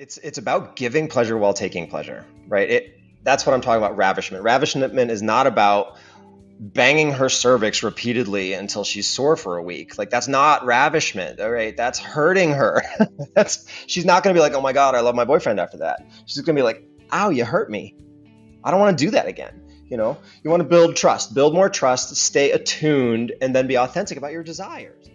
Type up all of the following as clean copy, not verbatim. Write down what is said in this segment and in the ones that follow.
It's about giving pleasure while taking pleasure, right? That's what I'm talking about. Ravishment. Ravishment is not about banging her cervix repeatedly until she's sore for a week. Like, that's not ravishment. All right, that's hurting her. She's not going to be like, oh my God, I love my boyfriend after that. She's going to be like, ow, you hurt me. I don't want to do that again. You want to build trust, build more trust, stay attuned, and then be authentic about your desires.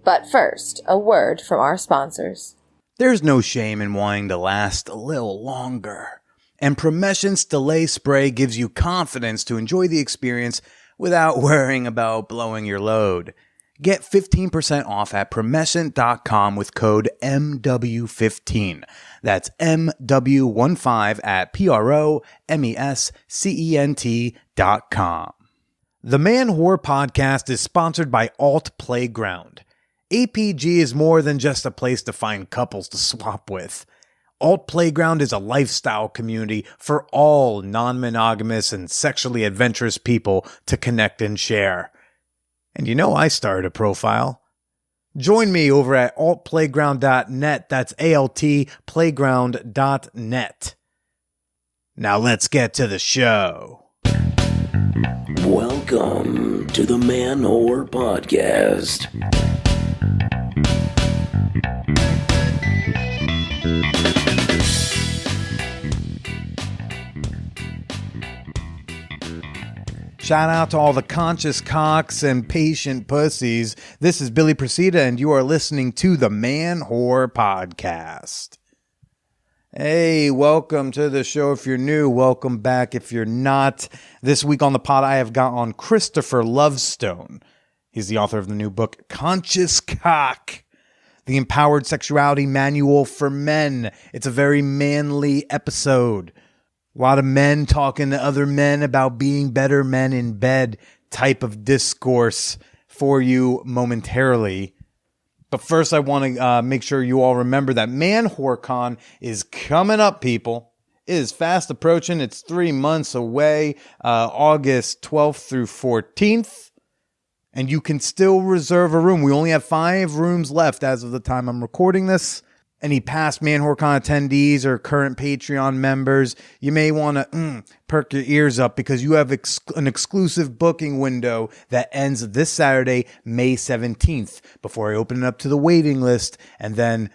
But first, a word from our sponsors. There's no shame in wanting to last a little longer. And Promescent's Delay Spray gives you confidence to enjoy the experience without worrying about blowing your load. Get 15% off at Promescent.com with code MW15. That's MW15 at PROMESCENT.com. The Man Whore Podcast is sponsored by Alt Playground. APG is more than just a place to find couples to swap with. Alt Playground is a lifestyle community for all non-monogamous and sexually adventurous people to connect and share. And I started a profile. Join me over at altplayground.net. That's altplayground.net. Now let's get to the show. Welcome to the Man Whore Podcast. Shout out to all the conscious cocks and patient pussies. This is Billy Procida, and you are listening to the Man Whore Podcast. Hey, welcome to the show if you're new. Welcome back if you're not. This week on the pod, I have got on Christopher Lovestone. He's the author of the new book, Conscious Cock, The Empowered Sexuality Manual for Men. It's a very manly episode. A lot of men talking to other men about being better men in bed type of discourse for you momentarily. But first, I want to make sure you all remember that Man Whore Con is coming up, people. It is fast approaching. It's 3 months away, August 12th through 14th. And you can still reserve a room. We only have 5 rooms left as of the time I'm recording this. Any past Man Whore Con attendees or current Patreon members, you may want to perk your ears up because you have an exclusive booking window that ends this Saturday, May 17th, before I open it up to the waiting list and then,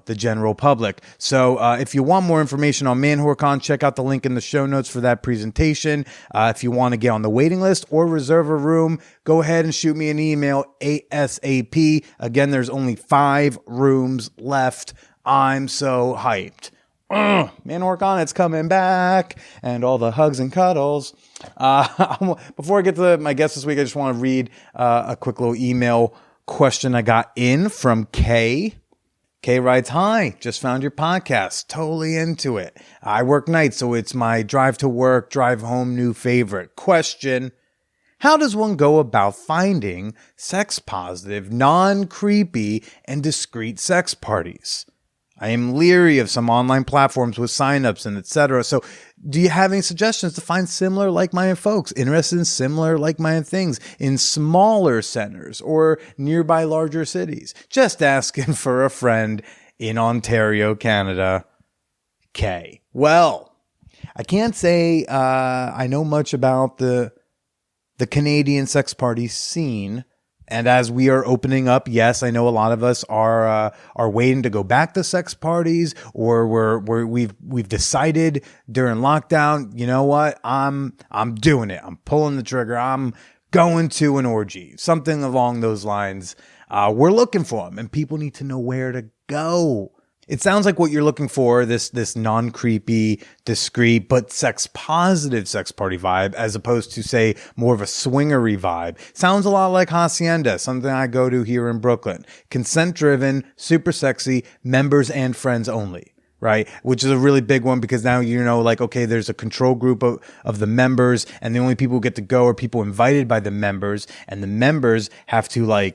the general public. So if you want more information on Man Whore Con, check out the link in the show notes for that presentation. If you want to get on the waiting list or reserve a room, go ahead and shoot me an email ASAP. Again, there's only 5 rooms left. I'm so hyped. Man Whore Con, it's coming back. And all the hugs and cuddles. Before I get to my guest this week, I just want to read a quick little email question I got in from Kay. Kay writes, hi, just found your podcast. Totally into it. I work nights, so it's my drive to work, drive home new favorite. Question, how does one go about finding sex-positive, non-creepy, and discreet sex parties? I am leery of some online platforms with signups and etc. So do you have any suggestions to find similar like-minded folks interested in similar like-minded things in smaller centers or nearby larger cities? Just asking for a friend in Ontario, Canada. K. Well, I can't say I know much about the Canadian sex party scene. And as we are opening up, yes, I know a lot of us are waiting to go back to sex parties, or we've decided during lockdown, you know what, I'm doing it. I'm pulling the trigger. I'm going to an orgy, something along those lines. We're looking for them, and people need to know where to go. It sounds like what you're looking for, this non-creepy, discreet, but sex-positive sex party vibe, as opposed to, say, more of a swingery vibe. Sounds a lot like Hacienda, something I go to here in Brooklyn. Consent-driven, super sexy, members and friends only, right? Which is a really big one because now okay, there's a control group of the members, and the only people who get to go are people invited by the members, and the members have to,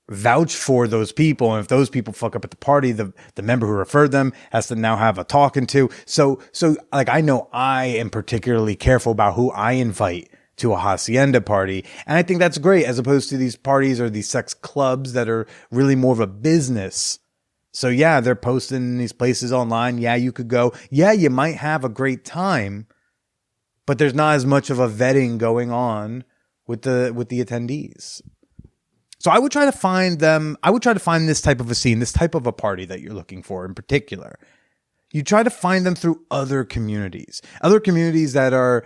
vouch for those people, and if those people fuck up at the party, the member who referred them has to now have a talking to. So I know I am particularly careful about who I invite to a hacienda party, and I think that's great, as opposed to these parties or these sex clubs that are really more of a business So yeah, they're posting these places online. Yeah, you could go. Yeah, you might have a great time, but there's not as much of a vetting going on with the attendees. So I would try to find them. I would try to find this type of a scene, this type of a party that you're looking for in particular. You try to find them through other communities that are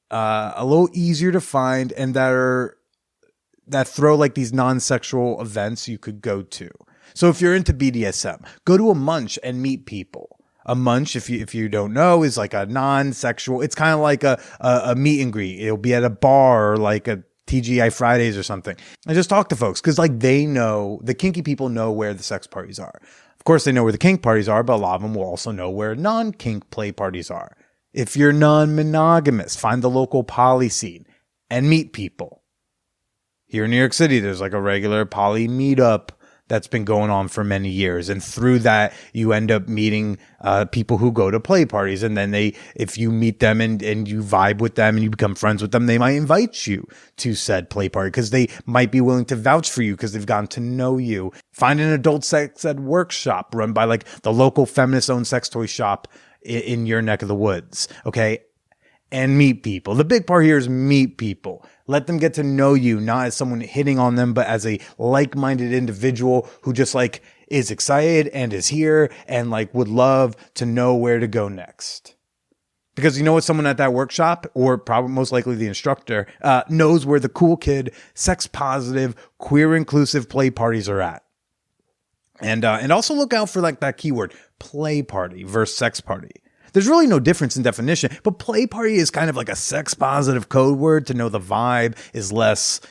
a little easier to find and that throw like these non-sexual events you could go to. So if you're into BDSM, go to a munch and meet people. A munch, if you don't know, is like a non-sexual. It's kind of like a meet and greet. It'll be at a bar or like a TGI Fridays or something. I just talk to folks because like they know, the kinky people know where the sex parties are. Of course, they know where the kink parties are, but a lot of them will also know where non-kink play parties are. If you're non-monogamous, find the local poly scene and meet people. Here in New York City, there's like a regular poly meetup that's been going on for many years. And through that, you end up meeting people who go to play parties. And then if you meet them and you vibe with them and you become friends with them, they might invite you to said play party because they might be willing to vouch for you because they've gotten to know you. Find an adult sex ed workshop run by like the local feminist-owned sex toy shop in your neck of the woods. Okay. And meet people. The big part here is meet people. Let them get to know you, not as someone hitting on them, but as a like-minded individual who just like is excited and is here and like would love to know where to go next. Because you know what, someone at that workshop, or probably most likely the instructor, knows where the cool kid, sex-positive, queer-inclusive play parties are at. And also look out for like that keyword, play party versus sex party. There's really no difference in definition, but play party is kind of like a sex positive code word to know the vibe is less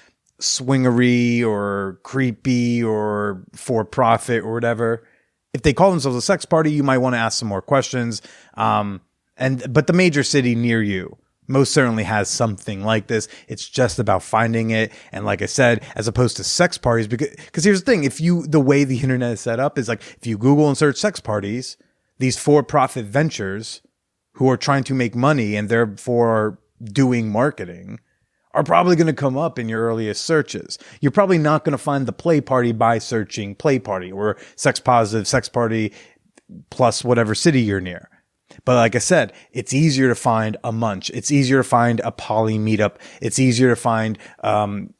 swingery or creepy or for profit or whatever. If they call themselves a sex party, you might want to ask some more questions. But the major city near you most certainly has something like this. It's just about finding it. And like I said, as opposed to sex parties, because here's the thing, the way the internet is set up is like, if you Google and search sex parties, these for-profit ventures who are trying to make money and therefore doing marketing are probably going to come up in your earliest searches. You're probably not going to find the play party by searching play party or sex positive sex party plus whatever city you're near. But like I said, it's easier to find a munch. It's easier to find a poly meetup. It's easier to find an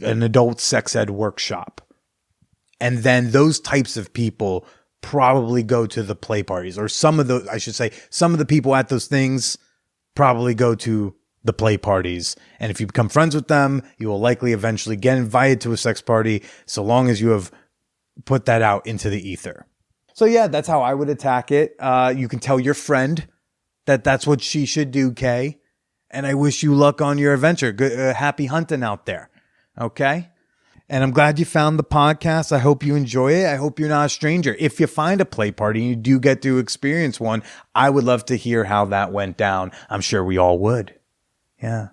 adult sex ed workshop. And then those types of people probably go to the play parties, or some of the people at those things probably go to the play parties. And if you become friends with them, you will likely eventually get invited to a sex party, so long as you have put that out into the ether. So yeah, that's how I would attack it. You can tell your friend that that's what she should do, Kay. And I wish you luck on your adventure. Good, happy hunting out there. Okay? And I'm glad you found the podcast. I hope you enjoy it. I hope you're not a stranger. If you find a play party and you do get to experience one, I would love to hear how that went down. I'm sure we all would. Yeah.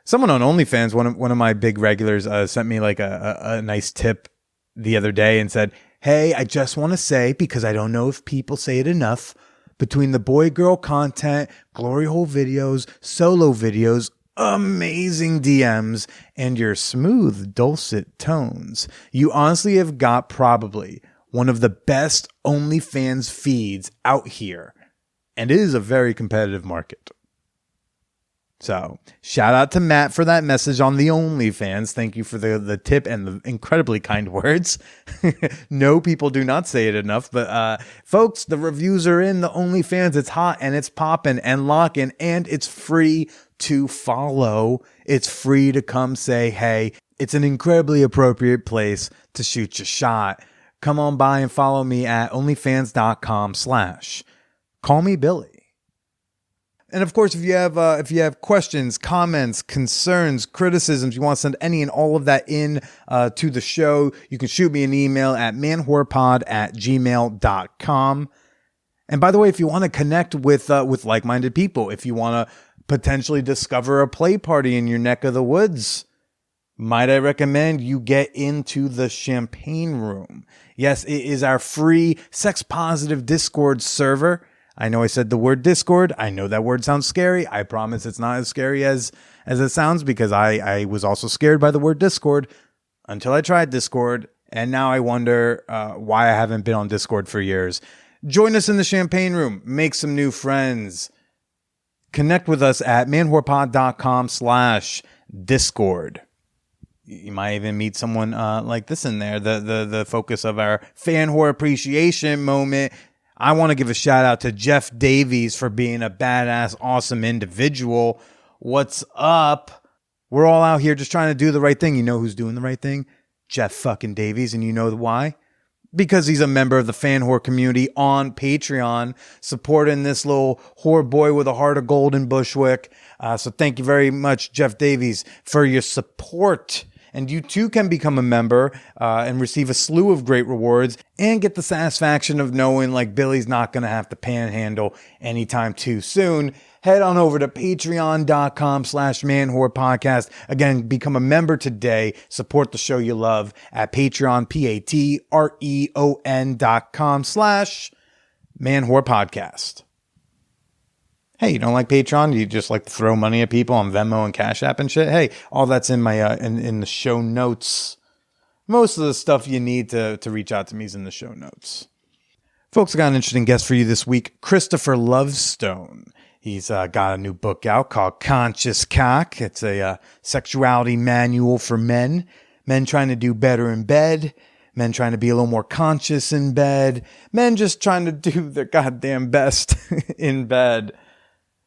Someone on OnlyFans, one of my big regulars, sent me like a nice tip the other day and said, "Hey, I just want to say, because I don't know if people say it enough, between the boy-girl content, glory hole videos, solo videos, amazing DMs, and your smooth, dulcet tones, you honestly have got probably one of the best OnlyFans feeds out here. And it is a very competitive market." So shout out to Matt for that message on the OnlyFans. Thank you for the tip and the incredibly kind words. No, people do not say it enough, but folks, the reviews are in the OnlyFans. It's hot and it's popping and locking, and it's free to follow. It's free to come say, hey, it's an incredibly appropriate place to shoot your shot. Come on by and follow me at onlyfans.com/callmebilly. And of course, if you have questions, comments, concerns, criticisms, you want to send any and all of that in to the show, you can shoot me an email at manwhorepod@gmail.com. And by the way, if you want to connect with like-minded people, if you want to potentially discover a play party in your neck of the woods, might I recommend you get into the Champagne Room. Yes, it is our free sex-positive Discord server. I know I said the word Discord. I know that word sounds scary. I promise it's not as scary as it sounds, because I was also scared by the word Discord. until I tried Discord, and now I wonder why I haven't been on Discord for years. Join us in the champagne room. Make some new friends. Connect with us at manwhorepod.com/Discord. You might even meet someone like this in there, the focus of our fan whore appreciation moment. I want to give a shout out to Jeff Davies for being a badass, awesome individual. What's up? We're all out here just trying to do the right thing. You know who's doing the right thing? Jeff fucking Davies. And you know why? Because he's a member of the fan whore community on Patreon, supporting this little whore boy with a heart of gold in Bushwick. So thank you very much, Jeff Davies, for your support. And you too can become a member and receive a slew of great rewards and get the satisfaction of knowing like Billy's not going to have to panhandle anytime too soon. Head on over to patreon.com/manwhorepodcast. Podcast. Again, become a member today. Support the show you love at Patreon, patreon.com/manwhorepodcast. Hey, you don't like Patreon? You just like to throw money at people on Venmo and Cash App and shit? Hey, all that's in my in the show notes. Most of the stuff you need to reach out to me is in the show notes. Folks, I got an interesting guest for you this week, Christopher Lovestone. He's got a new book out called Conscious Cock. It's a sexuality manual for men trying to do better in bed, men trying to be a little more conscious in bed, men just trying to do their goddamn best in bed.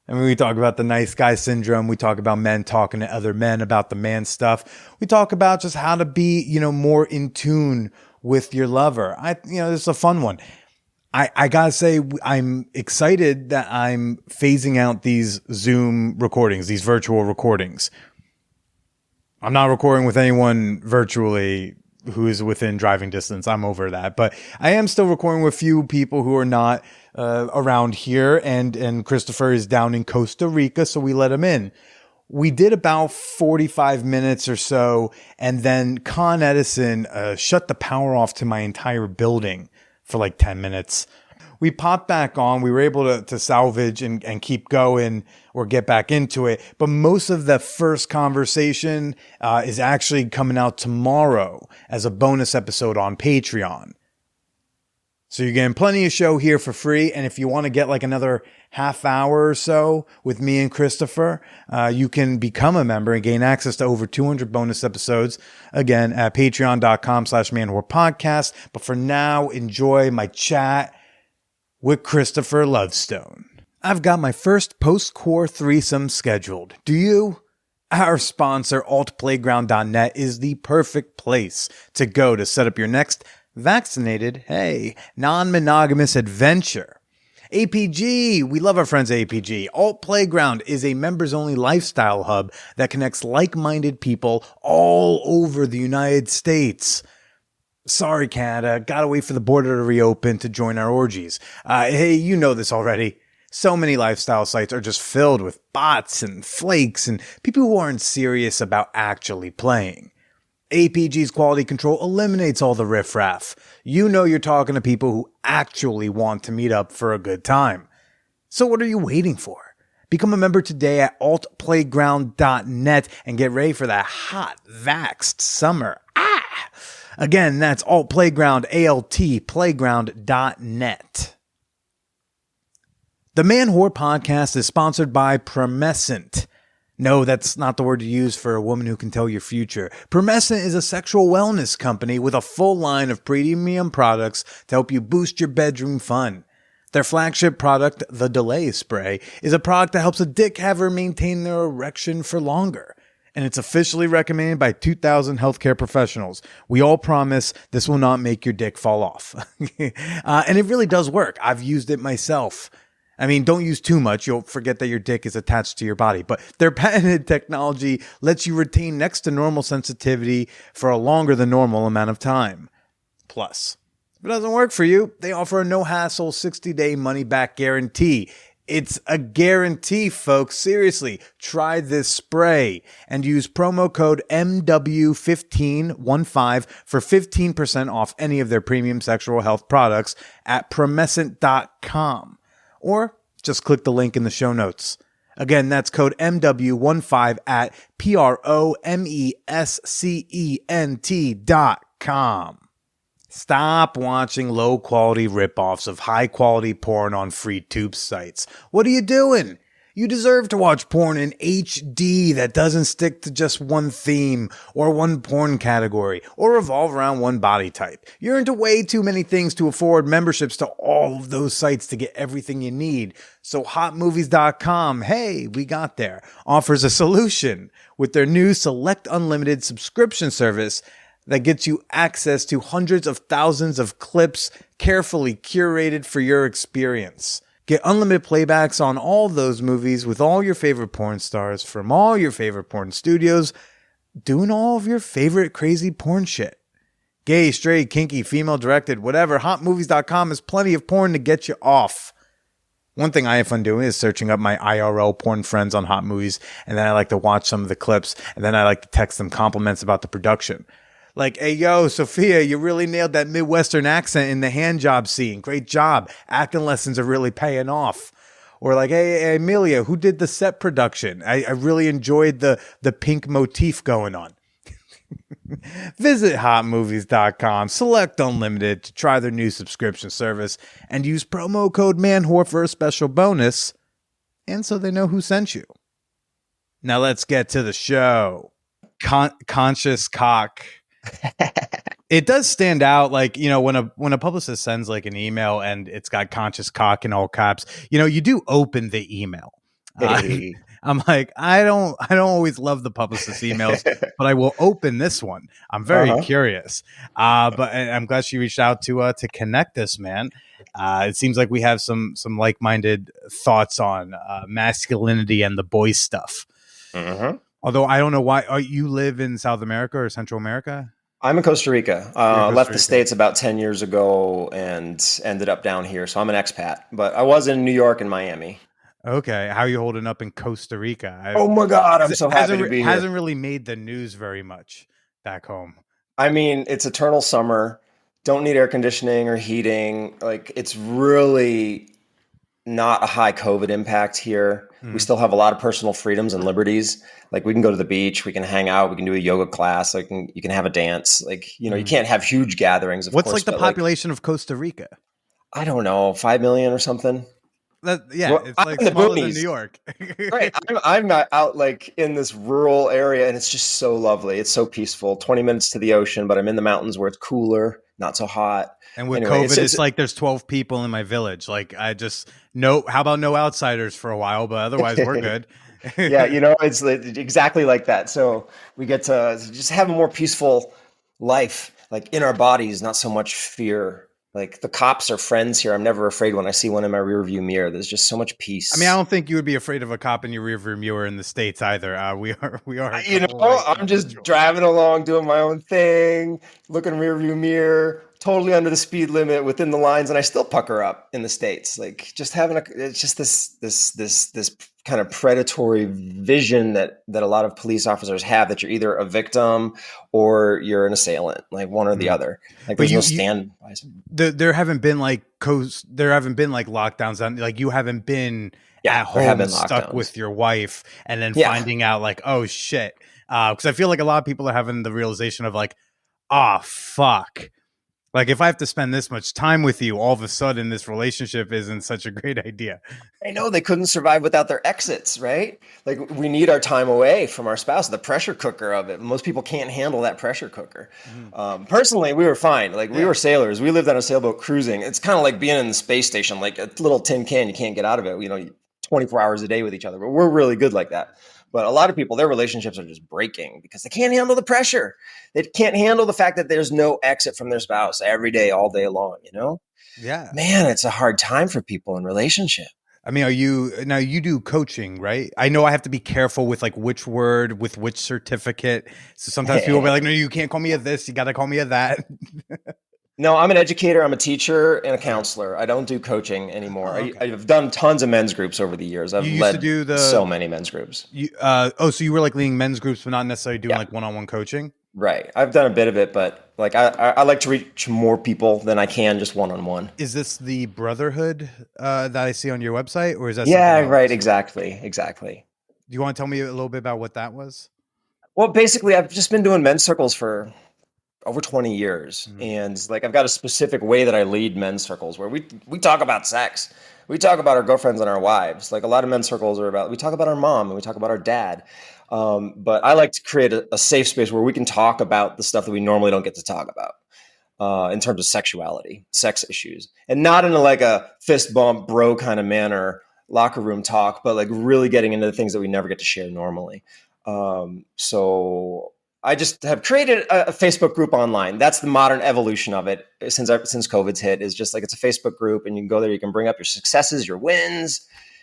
I mean, we talk about the nice guy syndrome. We talk about men talking to other men about the man stuff. We talk about just how to be, more in tune with your lover. This is a fun one. I gotta say, I'm excited that I'm phasing out these Zoom recordings, these virtual recordings. I'm not recording with anyone virtually who is within driving distance. I'm over that, but I am still recording with a few people who are not around here, and Christopher is down in Costa Rica, so we let him in. We did about 45 minutes or so, and then Con Edison shut the power off to my entire building for like 10 minutes. We popped back on. We were able to salvage and keep going or get back into it. But most of the first conversation is actually coming out tomorrow as a bonus episode on Patreon. So you're getting plenty of show here for free. And if you want to get like another half hour or so with me and Christopher, you can become a member and gain access to over 200 bonus episodes. Again, at patreon.com/manwhorepodcast. But for now, enjoy my chat with Christopher Lovestone. I've got my first post-core threesome scheduled. Do you? Our sponsor, altplayground.net, is the perfect place to go to set up your next vaccinated, non-monogamous adventure. APG, we love our friends at APG. Alt Playground is a members-only lifestyle hub that connects like-minded people all over the United States. Sorry, Canada, gotta wait for the border to reopen to join our orgies. Hey, you know this already. So many lifestyle sites are just filled with bots and flakes and people who aren't serious about actually playing. APG's quality control eliminates all the riffraff. You know you're talking to people who actually want to meet up for a good time. So what are you waiting for? Become a member today at altplayground.net and get ready for that hot, vaxxed summer. Again, that's altplayground, altplayground.net. The Man Whore Podcast is sponsored by Promescent. No, that's not the word to use for a woman who can tell your future. Promescent is a sexual wellness company with a full line of premium products to help you boost your bedroom fun. Their flagship product, the Delay Spray, is a product that helps a dick haver maintain their erection for longer. And it's officially recommended by 2,000 healthcare professionals. We all promise this will not make your dick fall off. And it really does work. I've used it myself. I mean, don't use too much. You'll forget that your dick is attached to your body. But their patented technology lets you retain next to normal sensitivity for a longer than normal amount of time. Plus, if it doesn't work for you, they offer a no-hassle 60-day money-back guarantee. It's a guarantee, folks. Seriously, try this spray and use promo code MW1515 for 15% off any of their premium sexual health products at promescent.com. Or just click the link in the show notes. Again, that's code MW15 at PROMESCENT.com. Stop watching low-quality ripoffs of high-quality porn on free tube sites. What are you doing? You deserve to watch porn in HD that doesn't stick to just one theme or one porn category or revolve around one body type. You're into way too many things to afford memberships to all of those sites to get everything you need. So hotmovies.com, hey, we got there, offers a solution with their new Select Unlimited subscription service that gets you access to hundreds of thousands of clips carefully curated for your experience. Get unlimited playbacks on all those movies with all your favorite porn stars from all your favorite porn studios, doing all of your favorite crazy porn shit. Gay, straight, kinky, female directed, whatever, hotmovies.com has plenty of porn to get you off. One thing I have fun doing is searching up my IRL porn friends on Hot Movies, and then I like to watch some of the clips, and then I like to text them compliments about the production. Like, hey, yo, Sophia, you really nailed that Midwestern accent in the hand job scene. Great job. Acting lessons are really paying off. Or like, hey, Amelia, who did the set production? I really enjoyed the pink motif going on. Visit hotmovies.com, select Unlimited to try their new subscription service, and use promo code MANWHORE for a special bonus, and so they know who sent you. Now let's get to the show. Conscious cock. It does stand out, like, you know, when a publicist sends like an email and it's got conscious cock in all caps, you know, you do open the email. Hey. I'm like, I don't always love the publicist emails, but I will open this one. I'm very curious. But I'm glad she reached out to connect us, man. It seems like we have some like-minded thoughts on masculinity and the boy stuff. Mm-hmm. Although I don't know why. You live in South America or Central America? I'm in Costa Rica. Left the States about 10 years ago and ended up down here. So I'm an expat, but I was in New York and Miami. Okay. How are you holding up in Costa Rica? Oh my God, I'm so happy to be here. Hasn't really made the news very much back home. I mean, it's eternal summer. Don't need air conditioning or heating. Like, it's really not a high COVID impact here. We still have a lot of personal freedoms and liberties. Like, we can go to the beach, we can hang out, we can do a yoga class, like you can have a dance. Like, you know, you can't have huge gatherings. Of What's course, like the population of Costa Rica? I don't know, 5 million or something. Well, it's like in the smaller than boonies. New York. Right. I'm out like in this rural area, and it's just so lovely. It's so peaceful. 20 minutes to the ocean, but I'm in the mountains where it's cooler, not so hot. And with Anyway, COVID, it's like there's 12 people in my village. Like, how about no outsiders for a while, but otherwise we're good. Yeah, you know, it's exactly like that. So we get to just have a more peaceful life, like in our bodies, not so much fear. Like, the cops are friends here. I'm never afraid when I see one in my rearview mirror. There's just so much peace. I mean, I don't think you would be afraid of a cop in your rearview mirror in the States either. We are. You know, I'm just driving along, doing my own thing, looking rearview mirror, totally under the speed limit, within the lines, and I still pucker up in the States. Like, just having it's just this kind of predatory vision that a lot of police officers have, that you're either a victim or you're an assailant, like one or the other. Like, there's no standbys. There haven't been like lockdowns on, like, you haven't been at home stuck with your wife and then finding out like, oh shit. Because I feel like a lot of people are having the realization of like, oh fuck. Like, if I have to spend this much time with you, all of a sudden this relationship isn't such a great idea. I know, they couldn't survive without their exits, right? Like, we need our time away from our spouse, the pressure cooker of it. Most people can't handle that pressure cooker. Personally, we were fine. Like, we were sailors. We lived on a sailboat cruising. It's kind of like being in the space station, like a little tin can. You can't get out of it, you know, 24 hours a day with each other. But we're really good like that. But a lot of people, their relationships are just breaking because they can't handle the pressure. They can't handle the fact that there's no exit from their spouse every day, all day long, you know? Yeah. Man, it's a hard time for people in relationship. I mean, you do coaching, right? I know I have to be careful with like which word, with which certificate. So sometimes people will be like, no, you can't call me a this. You got to call me a that. No, I'm an educator. I'm a teacher and a counselor. I don't do coaching anymore. Okay. I've done tons of men's groups over the years. I've led so many men's groups. So you were like leading men's groups, but not necessarily doing like one-on-one coaching? Right. I've done a bit of it, but Like I like to reach more people than I can just one-on-one. Is this the Brotherhood that I see on your website, or is that Yeah, something else? right. Exactly. Do you want to tell me a little bit about what that was? Well, basically, I've just been doing men's circles for over 20 years. Mhm. And like I've got a specific way that I lead men's circles where we talk about sex. We talk about our girlfriends and our wives. Like a lot of men's circles are about, we talk about our mom and we talk about our dad. But I like to create a safe space where we can talk about the stuff that we normally don't get to talk about. In terms of sexuality, sex issues, and not in like a fist bump bro kind of manner, locker room talk, but like really getting into the things that we never get to share normally. So I just have created a Facebook group online. That's the modern evolution of it since COVID's hit. Is just like it's a Facebook group, and you can go there. You can bring up your successes, your wins.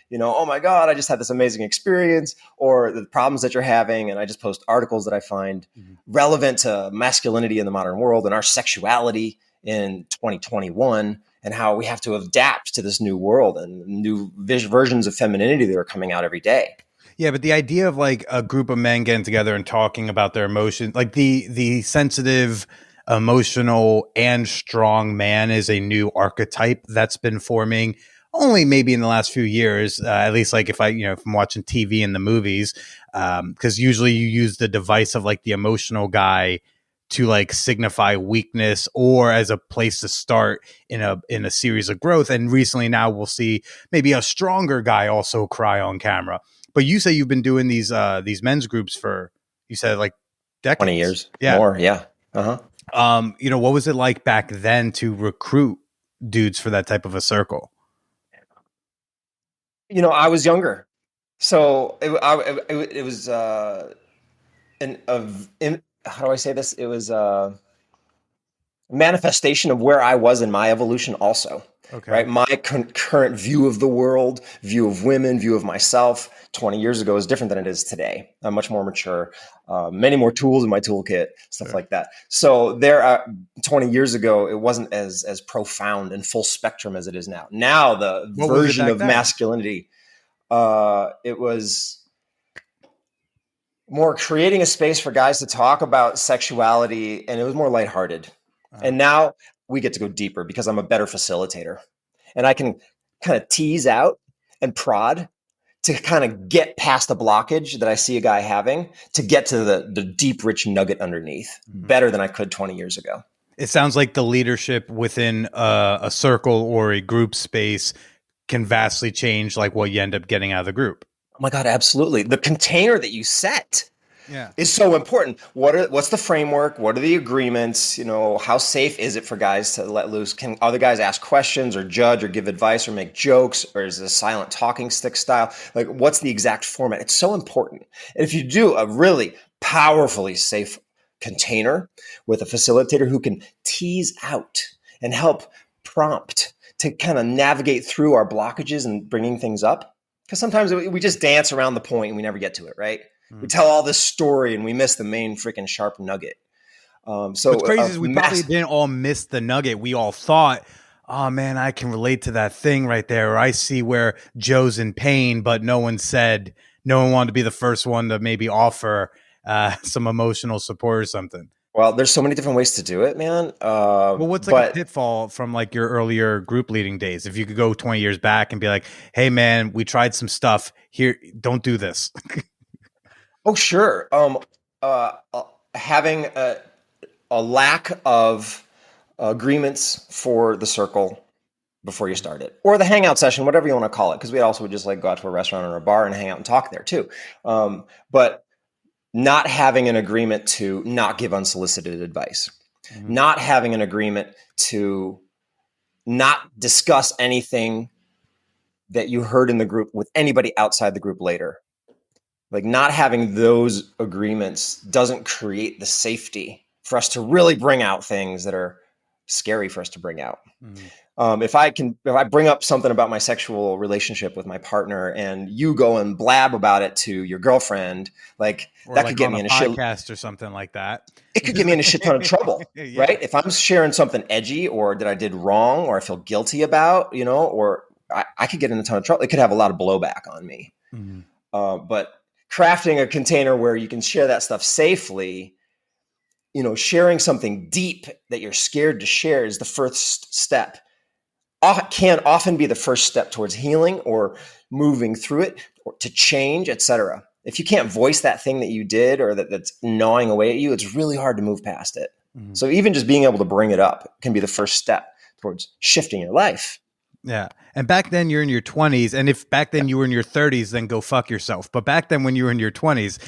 You know, oh my God, I just had this amazing experience, or the problems that you're having. And I just post articles that I find relevant to masculinity in the modern world and our sexuality in 2021 and how we have to adapt to this new world and new versions of femininity that are coming out every day. Yeah, but the idea of like a group of men getting together and talking about their emotions, like the sensitive, emotional, and strong man is a new archetype that's been forming only maybe in the last few years, at least like if I'm watching TV and the movies, because usually you use the device of like the emotional guy to like signify weakness or as a place to start in a series of growth. And recently now we'll see maybe a stronger guy also cry on camera. But you say you've been doing these men's groups for, you said like decades. 20 years, yeah. more, yeah. What was it like back then to recruit dudes for that type of a circle? You know, I was younger, so it was how do I say this? It was a manifestation of where I was in my evolution also. Okay. Right. My current view of the world, view of women, view of myself 20 years ago is different than it is today. I'm much more mature, many more tools in my toolkit, stuff like that. So 20 years ago, it wasn't as profound and full spectrum as it is now. Now the version of masculinity, it was more creating a space for guys to talk about sexuality, and it was more lighthearted. And now we get to go deeper because I'm a better facilitator, and I can kind of tease out and prod to kind of get past the blockage that I see a guy having to get to the deep, rich nugget underneath better than I could 20 years ago. It sounds like the leadership within a circle or a group space can vastly change like what you end up getting out of the group. Oh my God, absolutely. The container that you set is so important. What's the framework? What are the agreements? You know, how safe is it for guys to let loose? Can other guys ask questions or judge or give advice or make jokes, or is it a silent talking stick style? Like, what's the exact format? It's so important. And if you do a really powerfully safe container with a facilitator who can tease out and help prompt to kind of navigate through our blockages and bringing things up, because sometimes we just dance around the point and we never get to it, right? We tell all this story and we miss the main freaking sharp nugget. So what's crazy is we probably didn't all miss the nugget. We all thought, oh man, I can relate to that thing right there. Or I see where Joe's in pain, but no one wanted to be the first one to maybe offer some emotional support or something. Well, there's so many different ways to do it, man. Well, what's like a pitfall from like your earlier group leading days? If you could go 20 years back and be like, hey man, we tried some stuff here. Don't do this. Oh, sure. Having a lack of agreements for the circle before you start it, or the hangout session, whatever you want to call it, because we also would just like go out to a restaurant or a bar and hang out and talk there too. But not having an agreement to not give unsolicited advice, not having an agreement to not discuss anything that you heard in the group with anybody outside the group later. Like, not having those agreements doesn't create the safety for us to really bring out things that are scary for us to bring out. If I bring up something about my sexual relationship with my partner and you go and blab about it to your girlfriend, like, or that like could get me in a podcast or something like that. It could get me in a shit ton of trouble, right? If I'm sharing something edgy or that I did wrong or I feel guilty about, you know, or I could get in a ton of trouble. It could have a lot of blowback on me. But crafting a container where you can share that stuff safely sharing something deep that you're scared to share is the first step. Can often be the first step towards healing or moving through it or to change, etc. If you can't voice that thing that you did or that's gnawing away at you, it's really hard to move past it. Mm-hmm. So even just being able to bring it up can be the first step towards shifting your life. Yeah. And back then you're in your 20s. And if back then you were in your 30s, then go fuck yourself. But back then when you were in your 20s,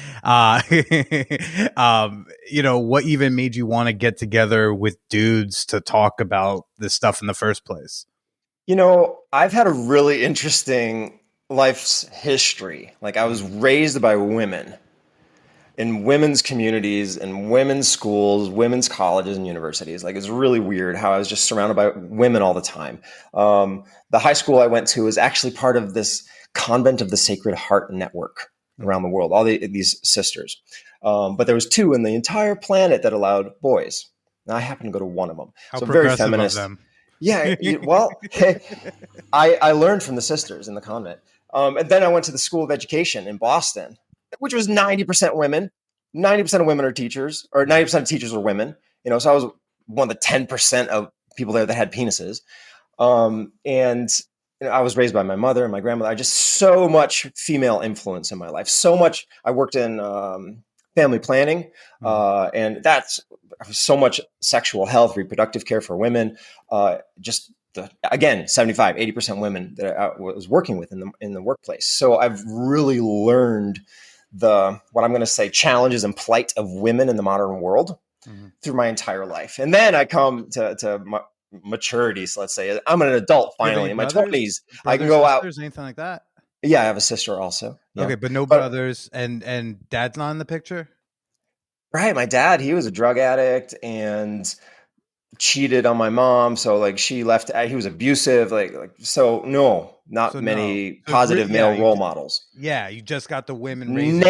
what even made you want to get together with dudes to talk about this stuff in the first place? I've had a really interesting life's history. Like, I was raised by women in women's communities and women's schools, women's colleges and universities. Like, it's really weird how I was just surrounded by women all the time. The high school I went to was actually part of this Convent of the Sacred Heart network around the world, all these sisters. But there was 2 in the entire planet that allowed boys. And I happened to go to one of them. How so very feminist. Of them. Yeah, well, I learned from the sisters in the convent. And then I went to the School of Education in Boston, which was 90% women. 90% of women are teachers, or 90% of teachers are women. So I was one of the 10% of people there that had penises. And I was raised by my mother and my grandmother. I just so much female influence in my life. So much. I worked in family planning, and that's so much sexual health, reproductive care for women. Again, 75, 80% women that I was working with in the workplace. So I've really learned what I'm going to say, challenges and plight of women in the modern world through my entire life. And then I come to my maturity. So let's say I'm an adult finally in my 20s. I can go out. Anything like that? Yeah, I have a sister also. Yeah. Okay, but no brothers, and dad's not in the picture? Right. My dad, he was a drug addict and cheated on my mom. So like she left, he was abusive. So no, not many positive male role models. Yeah. You just got the women raising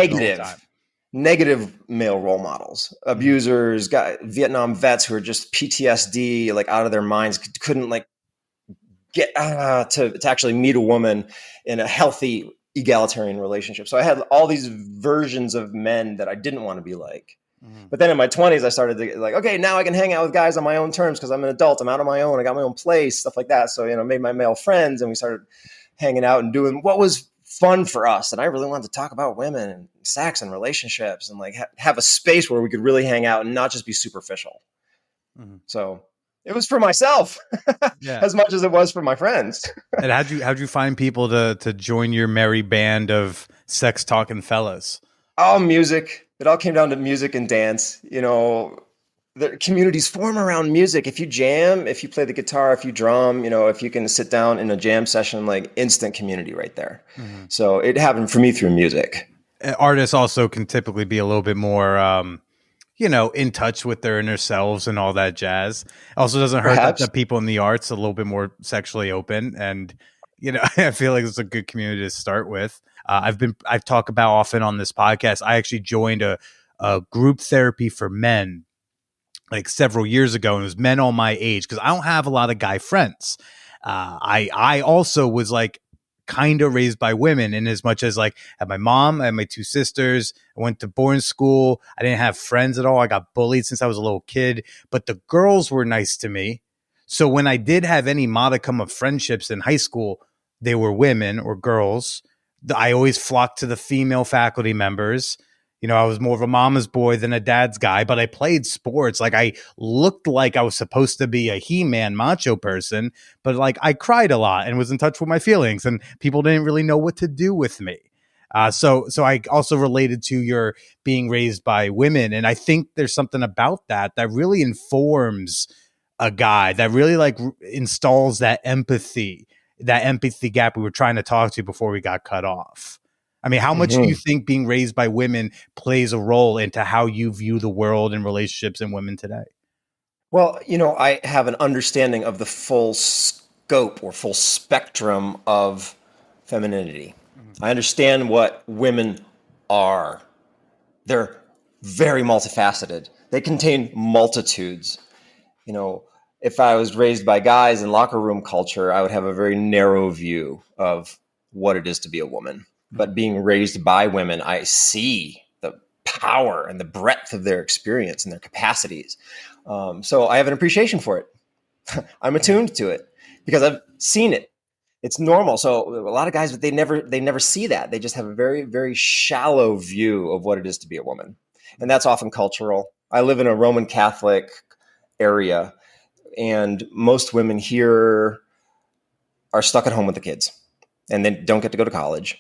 negative male role models, abusers, got Vietnam vets who are just PTSD, like out of their minds, couldn't like get to actually meet a woman in a healthy egalitarian relationship. So I had all these versions of men that I didn't want to be like. But then in my 20s, I started to okay, now I can hang out with guys on my own terms because I'm an adult. I'm out on my own. I got my own place, stuff like that. So, made my male friends and we started hanging out and doing what was fun for us. And I really wanted to talk about women and sex and relationships and have a space where we could really hang out and not just be superficial. So it was for myself as much as it was for my friends. And how'd you find people to join your merry band of sex talking fellas? Oh, music. It all came down to music and dance. The communities form around music. If you jam, if you play the guitar, if you drum, if you can sit down in a jam session, instant community right there. So it happened for me through music. Artists also can typically be a little bit more, in touch with their inner selves and all that jazz. Also doesn't hurt that the people in the arts are a little bit more sexually open. And, I feel like it's a good community to start with. I've talked about often on this podcast. I actually joined a group therapy for men several years ago, and it was men all my age because I don't have a lot of guy friends. I also was kind of raised by women in as much as I had my mom, I had my 2 sisters. I went to boarding school. I didn't have friends at all. I got bullied since I was a little kid, but the girls were nice to me. So when I did have any modicum of friendships in high school, they were women or girls. I always flocked to the female faculty members. I was more of a mama's boy than a dad's guy, but I played sports. I looked like I was supposed to be a He-Man macho person, but I cried a lot and was in touch with my feelings, and people didn't really know what to do with me. So I also related to your being raised by women. And I think there's something about that really informs a guy, that really installs that empathy gap we were trying to talk to before we got cut off. I mean, how much do you think being raised by women plays a role into how you view the world and relationships and women today? Well, I have an understanding of the full scope or full spectrum of femininity. I understand what women are. They're very multifaceted. They contain multitudes. If I was raised by guys in locker room culture, I would have a very narrow view of what it is to be a woman. But being raised by women, I see the power and the breadth of their experience and their capacities. So I have an appreciation for it. I'm attuned to it because I've seen it. It's normal. So a lot of guys, they never see that. They just have a very, very shallow view of what it is to be a woman. And that's often cultural. I live in a Roman Catholic area, and most women here are stuck at home with the kids and they don't get to go to college.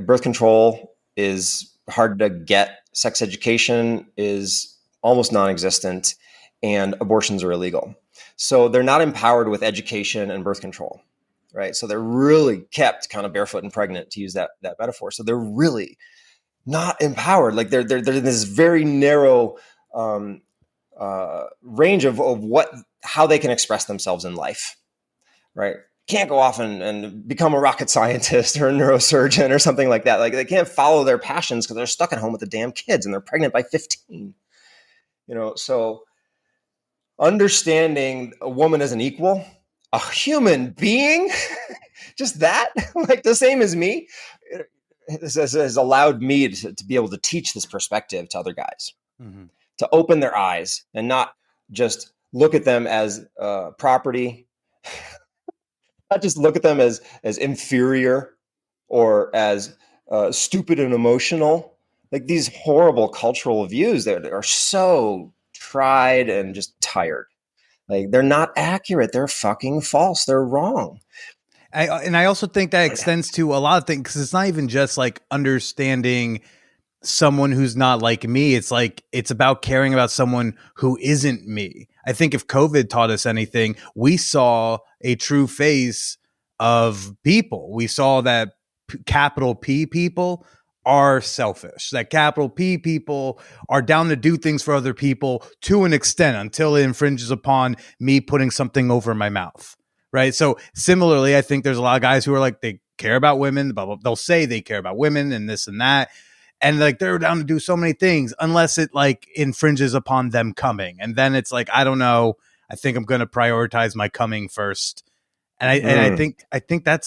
Birth control is hard to get. Sex education is almost non-existent, and abortions are illegal. So they're not empowered with education and birth control, right? So they're really kept kind of barefoot and pregnant, to use that metaphor. So they're really not empowered. Like they're in this very narrow range of how they can express themselves in life, right? Can't go off and become a rocket scientist or a neurosurgeon or something like that. Like they can't follow their passions because they're stuck at home with the damn kids and they're pregnant by 15. So understanding a woman as an equal, a human being, just that, like the same as me, has allowed me to be able to teach this perspective to other guys, to open their eyes and not just look at them as property, not just look at them as inferior or as stupid and emotional. Like these horrible cultural views that are so tried and just tired. Like they're not accurate. They're fucking false. They're wrong. I also think that extends to a lot of things, because it's not even just like understanding someone who's not like me. It's like, it's about caring about someone who isn't me. I think if COVID taught us anything, we saw a true face of people. We saw that capital P people are selfish, that capital P people are down to do things for other people to an extent until it infringes upon me putting something over my mouth. Right. So similarly, I think there's a lot of guys who are like, they care about women, but they'll say they care about women and this and that. And like, they're down to do so many things unless it like infringes upon them coming. And then it's like, I don't know, I think I'm going to prioritize my coming first. And I think that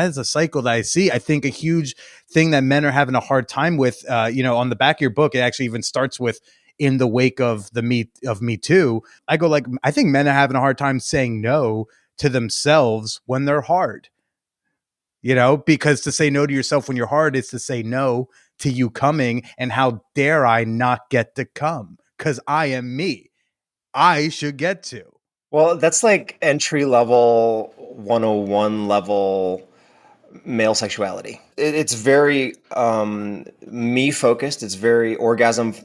is a cycle that I see. I think a huge thing that men are having a hard time with, on the back of your book, it actually even starts with, in the wake of Me Too. I go like, I think men are having a hard time saying no to themselves when they're hard, because to say no to yourself when you're hard is to say no to you coming. And how dare I not get to come? Because I am me. I should get to. Well, that's like entry level 101 level male sexuality. It's very me focused. It's very orgasm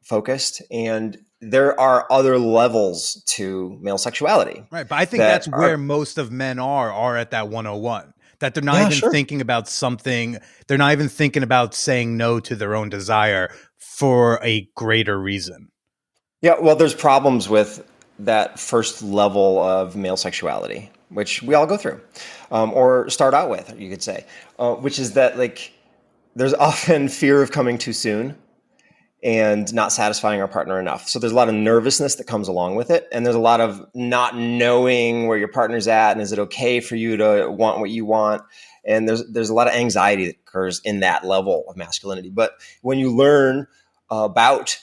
focused. And there are other levels to male sexuality. Right. But I think that's where most of men are at that 101. That they're not even thinking about something. They're not even thinking about saying no to their own desire for a greater reason. Yeah. Well, there's problems with that first level of male sexuality, which we all go through, or start out with, you could say, which is that like there's often fear of coming too soon and not satisfying our partner enough. So there's a lot of nervousness that comes along with it. And there's a lot of not knowing where your partner's at. And is it okay for you to want what you want? And there's a lot of anxiety that occurs in that level of masculinity. But when you learn about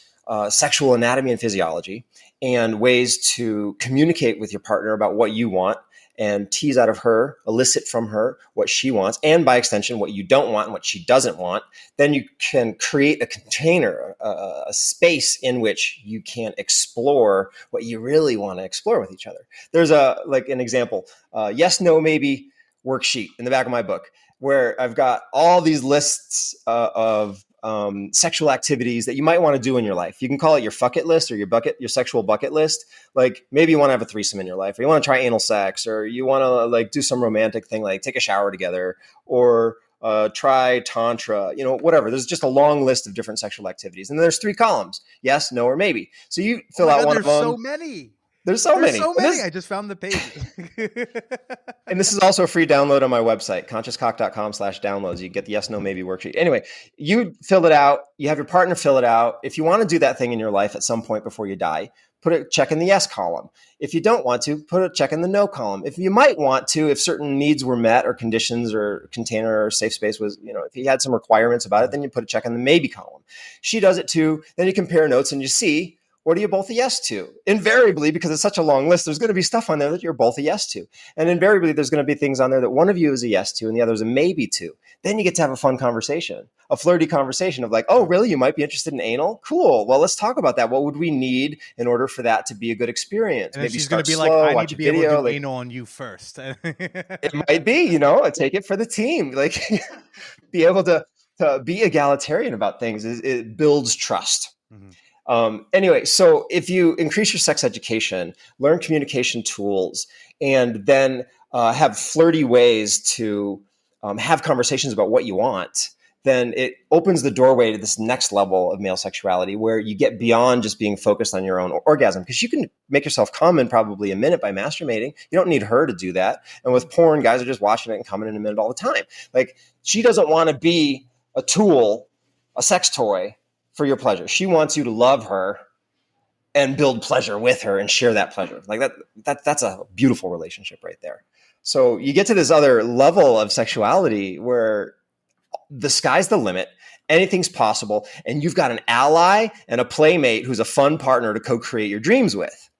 sexual anatomy and physiology and ways to communicate with your partner about what you want and tease out of her, elicit from her what she wants, and by extension, what you don't want and what she doesn't want, then you can create a container, a space in which you can explore what you really want to explore with each other. There's an example, yes, no, maybe worksheet in the back of my book, where I've got all these lists of sexual activities that you might want to do in your life. You can call it your fuck it list or your sexual bucket list. Like maybe you want to have a threesome in your life, or you want to try anal sex, or you want to like do some romantic thing, like take a shower together, or try tantra, whatever. There's just a long list of different sexual activities. And then there's 3 columns: yes, no, or maybe. So you fill out one of them. There's so many. There's so many. I just found the page. And this is also a free download on my website, consciouscock.com/downloads. You get the yes, no, maybe worksheet. Anyway, you fill it out. You have your partner fill it out. If you want to do that thing in your life at some point before you die, put a check in the yes column. If you don't want to, put a check in the no column. If you might want to, if certain needs were met or conditions or container or safe space was, if you had some requirements about it, then you put a check in the maybe column. She does it too. Then you compare notes and you see, what are you both a yes to? Invariably, because it's such a long list, there's going to be stuff on there that you're both a yes to. And invariably, there's going to be things on there that one of you is a yes to and the other is a maybe to. Then you get to have a fun conversation, a flirty conversation of like, oh, really? You might be interested in anal? Cool. Well, let's talk about that. What would we need in order for that to be a good experience? And maybe she's going to be slow, like, I watch need to a be video, able to do anal on you first. It might be, take it for the team. Like be able to be egalitarian about things. It builds trust. Anyway, so if you increase your sex education, learn communication tools, and then have flirty ways to have conversations about what you want, then it opens the doorway to this next level of male sexuality where you get beyond just being focused on your own orgasm, because you can make yourself come in probably a minute by masturbating. You don't need her to do that. And with porn, guys are just watching it and coming in a minute all the time. Like, she doesn't want to be a tool, a sex toy for your pleasure. She wants you to love her and build pleasure with her and share that pleasure. Like that's a beautiful relationship right there. So you get to this other level of sexuality where the sky's the limit, anything's possible, and you've got an ally and a playmate who's a fun partner to co-create your dreams with.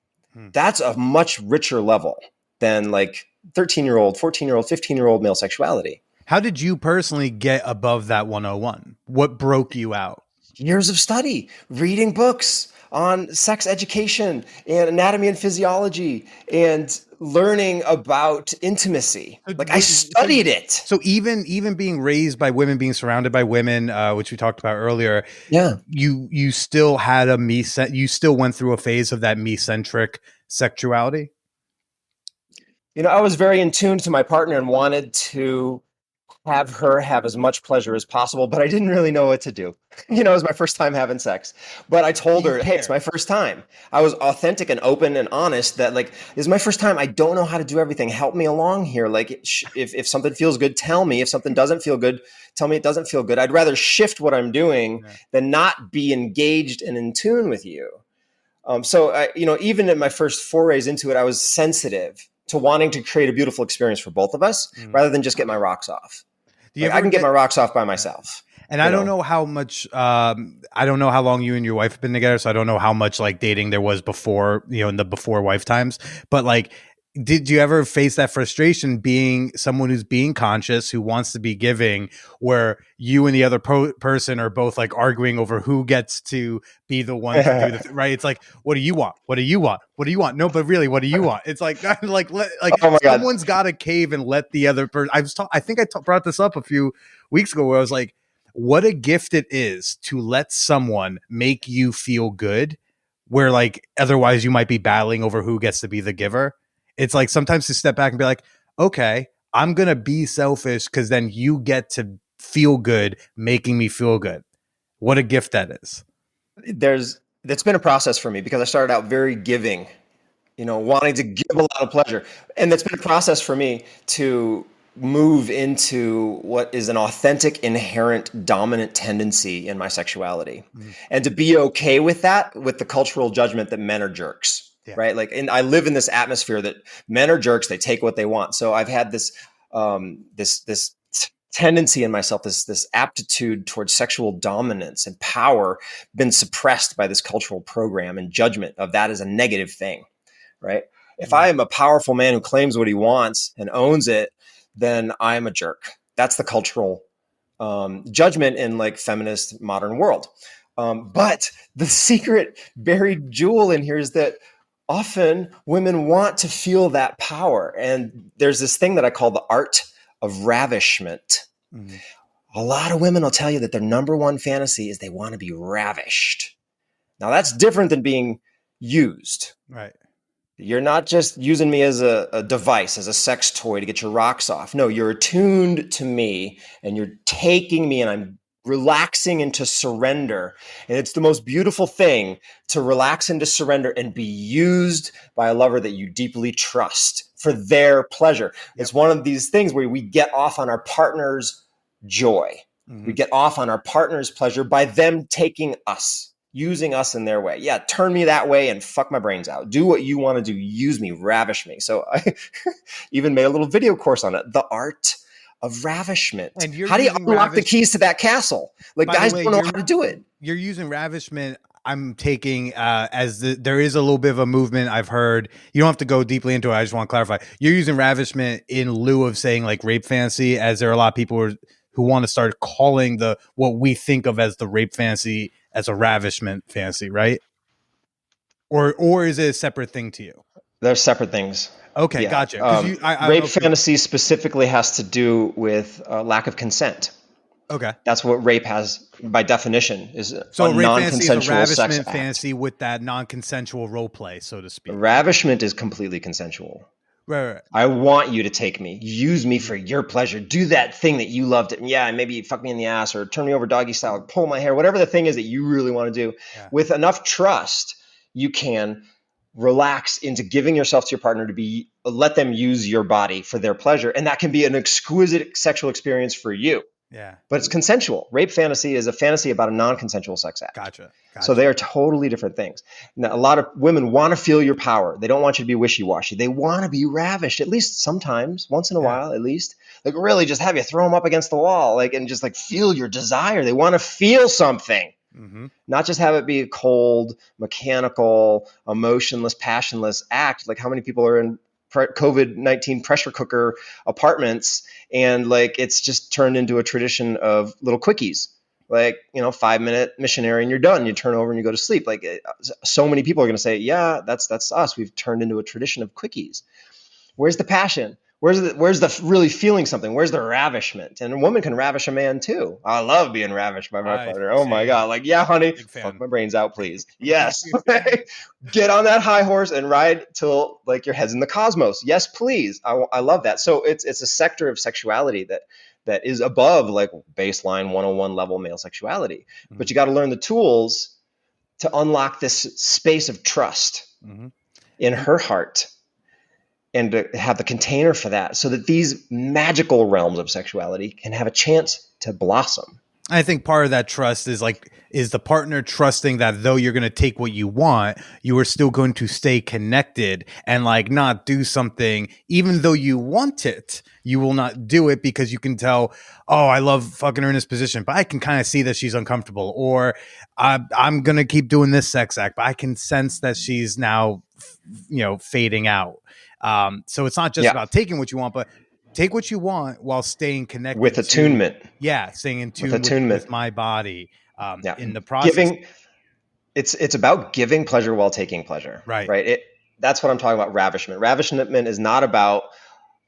That's a much richer level than like 13-year-old, 14-year-old, 15-year-old male sexuality. How did you personally get above that 101? What broke you out? Years of study, reading books on sex education and anatomy and physiology and learning about intimacy. Like, I studied it. So even being raised by women, being surrounded by women, which we talked about earlier, you still had you still went through a phase of that me-centric sexuality? I was very in tune to my partner and wanted to have her have as much pleasure as possible, but I didn't really know what to do. It was my first time having sex, but I told her, hey, it's my first time. I was authentic and open and honest that, like, this is my first time. I don't know how to do everything. Help me along here. Like, if something feels good, tell me. If something doesn't feel good, tell me it doesn't feel good. I'd rather shift what I'm doing than not be engaged and in tune with you. So even in my first forays into it, I was sensitive to wanting to create a beautiful experience for both of us rather than just get my rocks off. I can get my rocks off by myself. And I don't know how much, I don't know how long you and your wife have been together. So I don't know how much like dating there was before, in the before wife times, but like, did you ever face that frustration being someone who's being conscious, who wants to be giving, where you and the other person are both like arguing over who gets to be the one to do the right? It's like, what do you want? What do you want? What do you want? No, but really, what do you want? It's like, oh someone's got to cave and let the other person. I think I brought this up a few weeks ago where I was like, what a gift it is to let someone make you feel good, where like otherwise you might be battling over who gets to be the giver. It's like sometimes to step back and be like, okay, I'm going to be selfish because then you get to feel good, making me feel good. What a gift that is. That's been a process for me because I started out very giving, wanting to give a lot of pleasure. And that's been a process for me to move into what is an authentic, inherent, dominant tendency in my sexuality. And to be okay with that, with the cultural judgment that men are jerks. Yeah. Right. Like, and I live in this atmosphere that men are jerks. They take what they want. So I've had this tendency in myself, this aptitude towards sexual dominance and power, been suppressed by this cultural program and judgment of that as a negative thing. Right. If I am a powerful man who claims what he wants and owns it, then I'm a jerk. That's the cultural judgment in like feminist modern world. But the secret buried jewel in here is that often women want to feel that power. And there's this thing that I call the art of ravishment. A lot of women will tell you that their number one fantasy is they want to be ravished. Now that's different than being used. Right. You're not just using me as a device, as a sex toy to get your rocks off. No, you're attuned to me and you're taking me and I'm relaxing into surrender. And it's the most beautiful thing to relax into surrender and be used by a lover that you deeply trust for their pleasure. Yep. It's one of these things where we get off on our partner's joy. We get off on our partner's pleasure by them taking us, using us in their way. Yeah, turn me that way and fuck my brains out. Do what you want to do. Use me, ravish me. So I even made a little video course on it. The art of ravishment. And you're how do you using unlock the keys to that castle? Like, guys don't know how to do it. You're using ravishment. I'm taking there is a little bit of a movement I've heard. You don't have to go deeply into it. I just want to clarify. You're using ravishment in lieu of saying like rape fantasy, as there are a lot of people who want to start calling what we think of as the rape fantasy as a ravishment fantasy, right? Or is it a separate thing to you? They're separate things. Okay, yeah. Gotcha. Rape fantasy specifically has to do with lack of consent. Okay, that's what rape has by definition is. So rape fantasy is a ravishment fantasy with that non-consensual role play, so to speak. Ravishment is completely consensual. Right. I want you to take me, use me for your pleasure, do that thing that you loved. Yeah, maybe you fuck me in the ass or turn me over doggy style, or pull my hair, whatever the thing is that you really want to do. Yeah. With enough trust, you can relax into giving yourself to your partner let them use your body for their pleasure, and that can be an exquisite sexual experience for you. Yeah. But it's consensual. Rape fantasy is a fantasy about a non-consensual sex act. Gotcha. So they are totally different things. Now, a lot of women want to feel your power. They don't want you to be wishy-washy. They want to be ravished, at least sometimes, once in a while, at least. Like really just have you throw them up against the wall, and just like feel your desire. They want to feel something. Mm-hmm. Not just have it be a cold, mechanical, emotionless, passionless act. Like how many people are in COVID-19 pressure cooker apartments, and like it's just turned into a tradition of little quickies, like 5-minute missionary and you're done. You turn over and you go to sleep. Like so many people are going to say, yeah, that's us. We've turned into a tradition of quickies. Where's the passion? Where's the really feeling something? Where's the ravishment? And a woman can ravish a man too. I love being ravished by my partner. Oh my God. Like, yeah, honey, fuck my brains out, please. Yes. Get on that high horse and ride till like your head's in the cosmos. Yes, please. I love that. So it's a sector of sexuality that is above like baseline 101 level male sexuality. Mm-hmm. But you got to learn the tools to unlock this space of trust in her heart. And to have the container for that so that these magical realms of sexuality can have a chance to blossom. I think part of that trust is the partner trusting that though you're going to take what you want, you are still going to stay connected and like not do something, even though you want it, you will not do it because you can tell, oh, I love fucking her in this position, but I can kind of see that she's uncomfortable, or I'm going to keep doing this sex act, but I can sense that she's now, fading out. So it's not just about taking what you want, but take what you want while staying connected with attunement. Staying in tune with my body. In the process, it's about giving pleasure while taking pleasure. Right. That's what I'm talking about. Ravishment. Ravishment is not about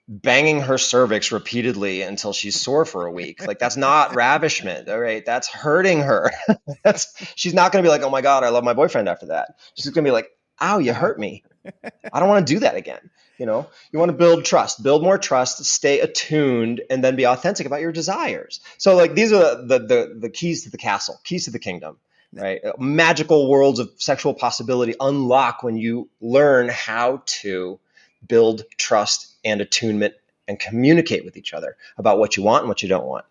banging her cervix repeatedly until she's sore for a week. Like that's not ravishment. All right. That's hurting her. She's not going to be like, oh my God, I love my boyfriend after that. She's going to be like, ow, you hurt me. I don't want to do that again. You want to build trust, build more trust, stay attuned, and then be authentic about your desires. So like these are the keys to the castle, keys to the kingdom, right? Magical worlds of sexual possibility unlock when you learn how to build trust and attunement and communicate with each other about what you want and what you don't want.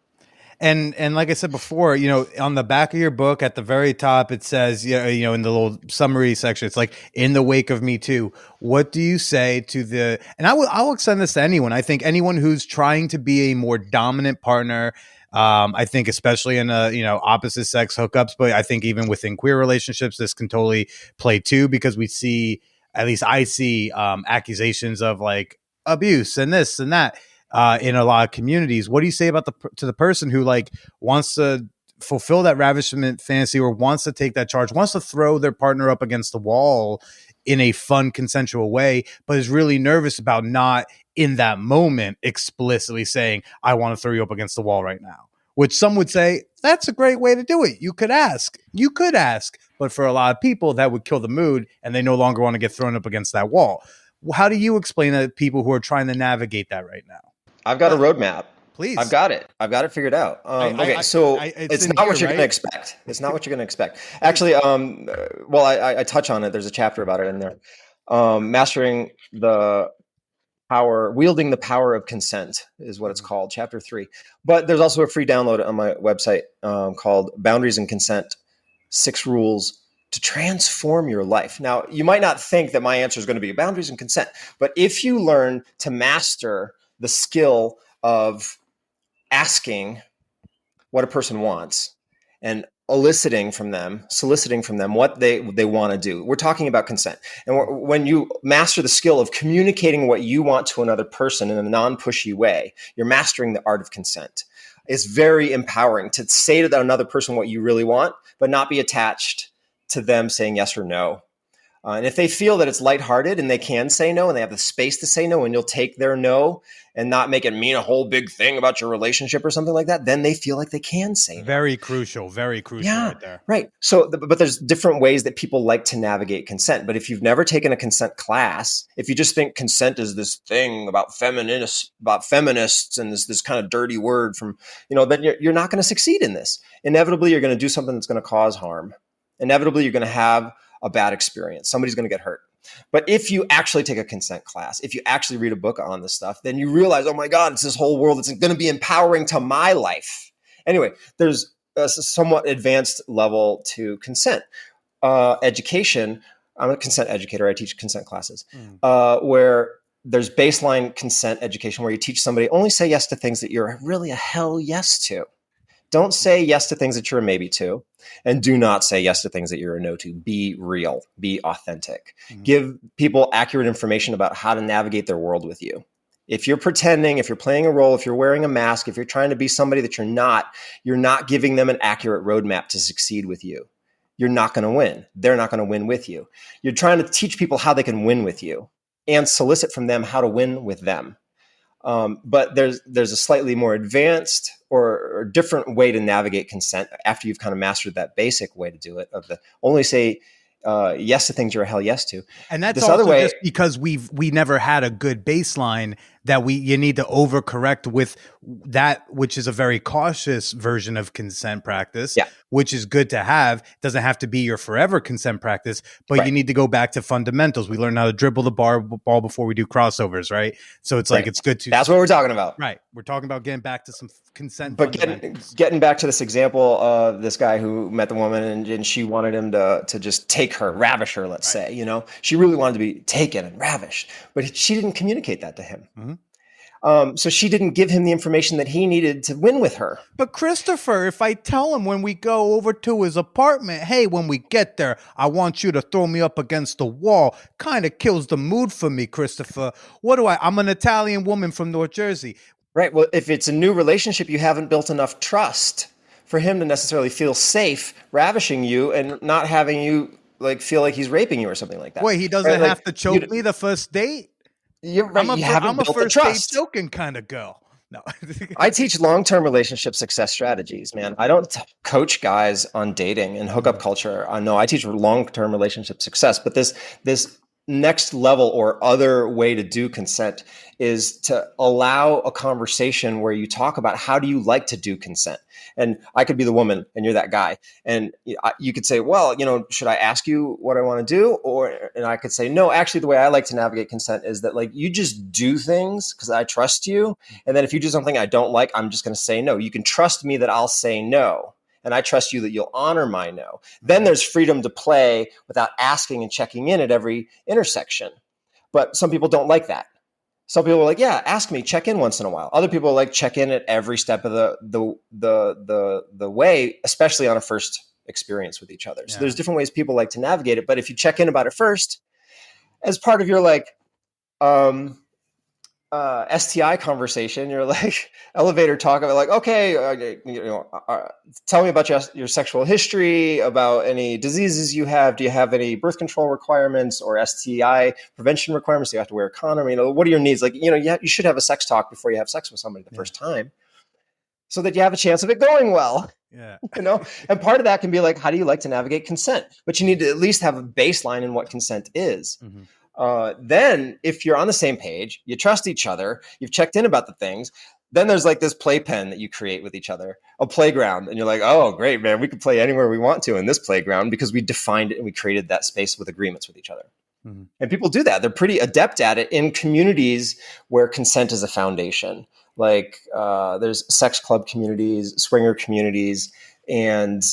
And like I said before, on the back of your book at the very top, it says, in the little summary section, it's like, in the wake of Me Too, what do you say to and I'll extend this to anyone. I think anyone who's trying to be a more dominant partner, I think especially in opposite sex hookups, but I think even within queer relationships, this can totally play too, because we see, at least I see accusations of like abuse and this and that. In a lot of communities. What do you say about to the person who like wants to fulfill that ravishment fantasy, or wants to take that charge, wants to throw their partner up against the wall in a fun, consensual way, but is really nervous about not in that moment explicitly saying, I want to throw you up against the wall right now, which some would say that's a great way to do it. You could ask, but for a lot of people that would kill the mood and they no longer want to get thrown up against that wall. How do you explain that to people who are trying to navigate that right now? I've got a roadmap. Please. I've got it figured out. It's not what you're going to expect. It's not what you're going to expect. Actually, I touch on it. There's a chapter about it in there. Mastering the power, wielding the power of consent is what it's called, chapter 3. But there's also a free download on my website called Boundaries and Consent, 6 Rules to transform your life. Now, you might not think that my answer is going to be boundaries and consent, but if you learn to master the skill of asking what a person wants and soliciting from them what they want to do. We're talking about consent. And when you master the skill of communicating what you want to another person in a non-pushy way, you're mastering the art of consent. It's very empowering to say to another person what you really want, but not be attached to them saying yes or no. And if they feel that it's lighthearted and they can say no and they have the space to say no, and you'll take their no and not make it mean a whole big thing about your relationship or something like that, then they feel like they can say no. Very crucial right there. Right. So, but there's different ways that people like to navigate consent. But if you've never taken a consent class, if you just think consent is this thing about feminists and this kind of dirty word from, then you're not going to succeed in this. Inevitably, you're going to do something that's going to cause harm. Inevitably, you're going to have a bad experience. Somebody's going to get hurt. But if you actually take a consent class, if you actually read a book on this stuff, then you realize, oh my God, it's this whole world. It's going to be empowering to my life. Anyway, there's a somewhat advanced level to consent education. I'm a consent educator. I teach consent classes where there's baseline consent education where you teach somebody only say yes to things that you're really a hell yes to. Don't say yes to things that you're a maybe to, and do not say yes to things that you're a no to. Be real, be authentic. Give people accurate information about how to navigate their world with you. If you're pretending, if you're playing a role, if you're wearing a mask, if you're trying to be somebody that you're not giving them an accurate roadmap to succeed with you. You're not going to win. They're not going to win with you. You're trying to teach people how they can win with you and solicit from them how to win with them. But there's a slightly more advanced or different way to navigate consent after you've kind of mastered that basic way to do it of the only say yes to things you're a hell yes to. And that's this also just because we never had a good baseline that you need to overcorrect with that, which is a very cautious version of consent practice, which is good to have. It doesn't have to be your forever consent practice, but you need to go back to fundamentals. We learn how to dribble the ball before we do crossovers, right? So it's like, it's good to. That's what we're talking about. Right. We're talking about getting back to some consent. But getting back to this example of this guy who met the woman and she wanted him to just take her, ravish her, let's say, she really wanted to be taken and ravished, but she didn't communicate that to him. So she didn't give him the information that he needed to win with her. But Christopher, if I tell him when we go over to his apartment, hey, when we get there, I want you to throw me up against the wall, kind of kills the mood for me, Christopher. I'm an Italian woman from North Jersey. Right. Well, if it's a new relationship, you haven't built enough trust for him to necessarily feel safe ravishing you and not having you feel like he's raping you or something like that. Wait, he doesn't have to choke me the first date? You're right. I'm a first date choking kind of girl. No, I teach long-term relationship success strategies, man. I don't coach guys on dating and hookup culture. No, I teach long-term relationship success. But this next level or other way to do consent is to allow a conversation where you talk about how do you like to do consent. And I could be the woman and you're that guy. And you could say, well, should I ask you what I want to do? And I could say, no, actually, the way I like to navigate consent is that you just do things because I trust you. And then if you do something I don't like, I'm just going to say no. You can trust me that I'll say no. And I trust you that you'll honor my no. Then there's freedom to play without asking and checking in at every intersection. But some people don't like that. Some people are like, yeah, ask me, check in once in a while. Other people are like, check in at every step of the way, especially on a first experience with each other. So there's different ways people like to navigate it. But if you check in about it first, as part of your STI conversation, you're elevator talk about okay, tell me about your sexual history, about any diseases you have. Do you have any birth control requirements or STI prevention requirements? Do you have to wear a condom? What are your needs? You should have a sex talk before you have sex with somebody the first time so that you have a chance of it going well. Yeah. And part of that can be how do you like to navigate consent? But you need to at least have a baseline in what consent is. Mm-hmm. Then if you're on the same page, you trust each other, you've checked in about the things, then there's this playpen that you create with each other, a playground. And you're like, oh, great, man, we can play anywhere we want to in this playground because we defined it and we created that space with agreements with each other. Mm-hmm. And people do that. They're pretty adept at it in communities where consent is a foundation. There's sex club communities, swinger communities, and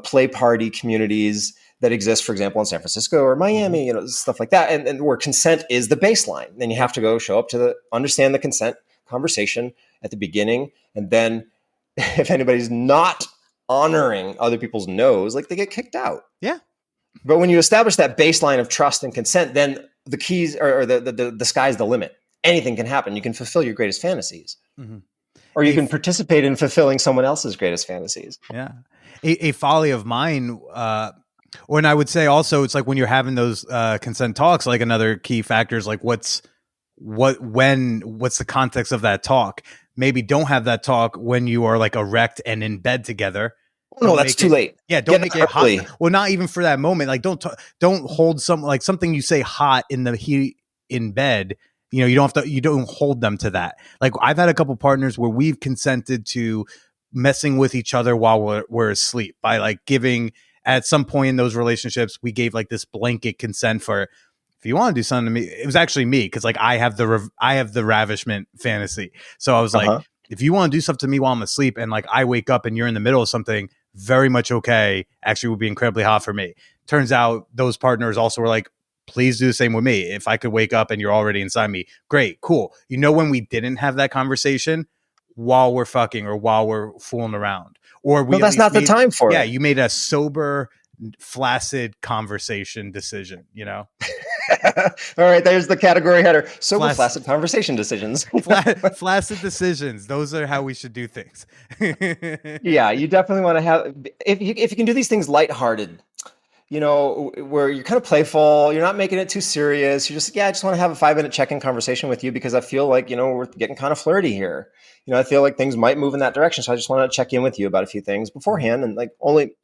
play party communities that exists, for example, in San Francisco or Miami, stuff like that. And where consent is the baseline. Then you have to go show up to understand the consent conversation at the beginning. And then if anybody's not honoring other people's no's, like they get kicked out. Yeah. But when you establish that baseline of trust and consent, then the keys or the sky's the limit. Anything can happen. You can fulfill your greatest fantasies. Mm-hmm. Or you can participate in fulfilling someone else's greatest fantasies. Yeah. A folly of mine, and I would say also, it's like when you're having those consent talks, like another key factor is like what's the context of that talk? Maybe don't have that talk when you are like erect and in bed together. No, that's too late. Yeah, don't make it hot. Well, not even for that moment. Like don't hold something you say hot in the heat in bed. You don't hold them to that. Like I've had a couple partners where we've consented to messing with each other while we're asleep by like giving, at some point in those relationships, we gave like this blanket consent for, if you want to do something to me, it was actually me. Cause like I have the ravishment fantasy. So I was like, if you want to do stuff to me while I'm asleep and like I wake up and you're in the middle of something, very much okay. Actually would be incredibly hot for me. Turns out those partners also were like, please do the same with me. If I could wake up and you're already inside me, great, cool. When we didn't have that conversation while we're fucking or while we're fooling around, or that's not the time for it. Yeah, you made a sober, flaccid conversation decision. All right, there's the category header: sober, flaccid conversation decisions. Flaccid decisions. Those are how we should do things. Yeah, you definitely want to have. If you can do these things lighthearted. Where you're kind of playful, you're not making it too serious. You're just, I just want to have a 5-minute check-in conversation with you because I feel like, we're getting kind of flirty here. I feel like things might move in that direction. So I just want to check in with you about a few things beforehand and like only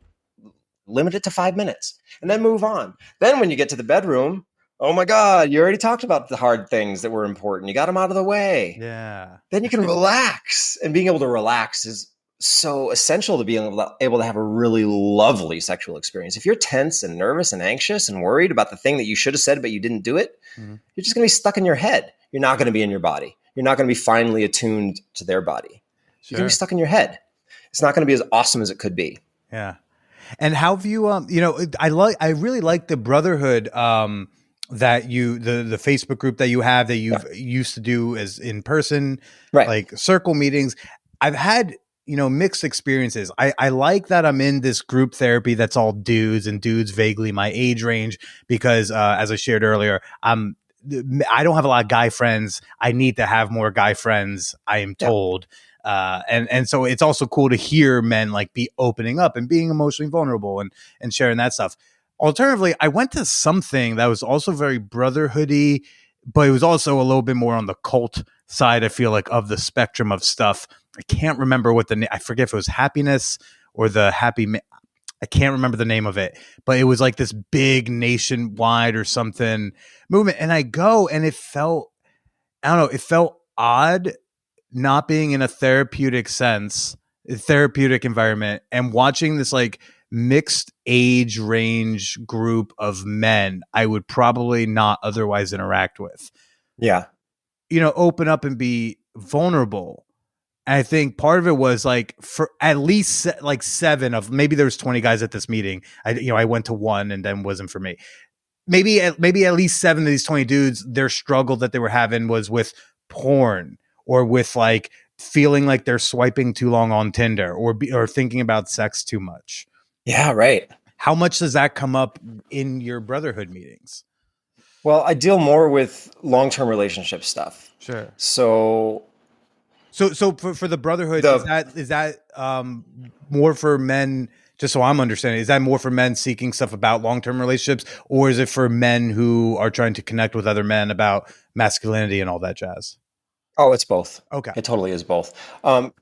limit it to 5 minutes and then move on. Then when you get to the bedroom, oh my God, you already talked about the hard things that were important. You got them out of the way. Yeah. Then you can relax, and being able to relax is so essential to being able to have a really lovely sexual experience. If you're tense and nervous and anxious and worried about the thing that you should have said, but you didn't do it, you're just going to be stuck in your head. You're not going to be in your body. You're not going to be finely attuned to their body. Sure. You're going to be stuck in your head. It's not going to be as awesome as it could be. Yeah. And how have you, I really like the brotherhood, that the Facebook group that you have that you've used to do as in person, right? Like circle meetings. I've had, mixed experiences. I like that I'm in this group therapy that's all dudes and dudes vaguely my age range because, as I shared earlier, I don't have a lot of guy friends. I need to have more guy friends, I am told. And so it's also cool to hear men like be opening up and being emotionally vulnerable and sharing that stuff. Alternatively, I went to something that was also very brotherhoody, but it was also a little bit more on the cult side, I feel like, of the spectrum of stuff. I can't remember what I forget if it was Happiness or the I can't remember the name of it, but it was like this big nationwide or something movement. And I go and it felt odd not being in a therapeutic environment and watching this like mixed age range group of men I would probably not otherwise interact with. Yeah. Open up and be vulnerable. And I think part of it was like for at least like 7 of, maybe there was 20 guys at this meeting. I went to one and then wasn't for me. Maybe at least 7 of these 20 dudes, their struggle that they were having was with porn or with like feeling like they're swiping too long on Tinder or thinking about sex too much. Yeah, right. How much does that come up in your brotherhood meetings? Well, I deal more with long-term relationship stuff. Sure. So for the brotherhood, is that more for men? Just so I'm understanding, is that more for men seeking stuff about long-term relationships, or is it for men who are trying to connect with other men about masculinity and all that jazz? Oh, it's both. Okay. It totally is both.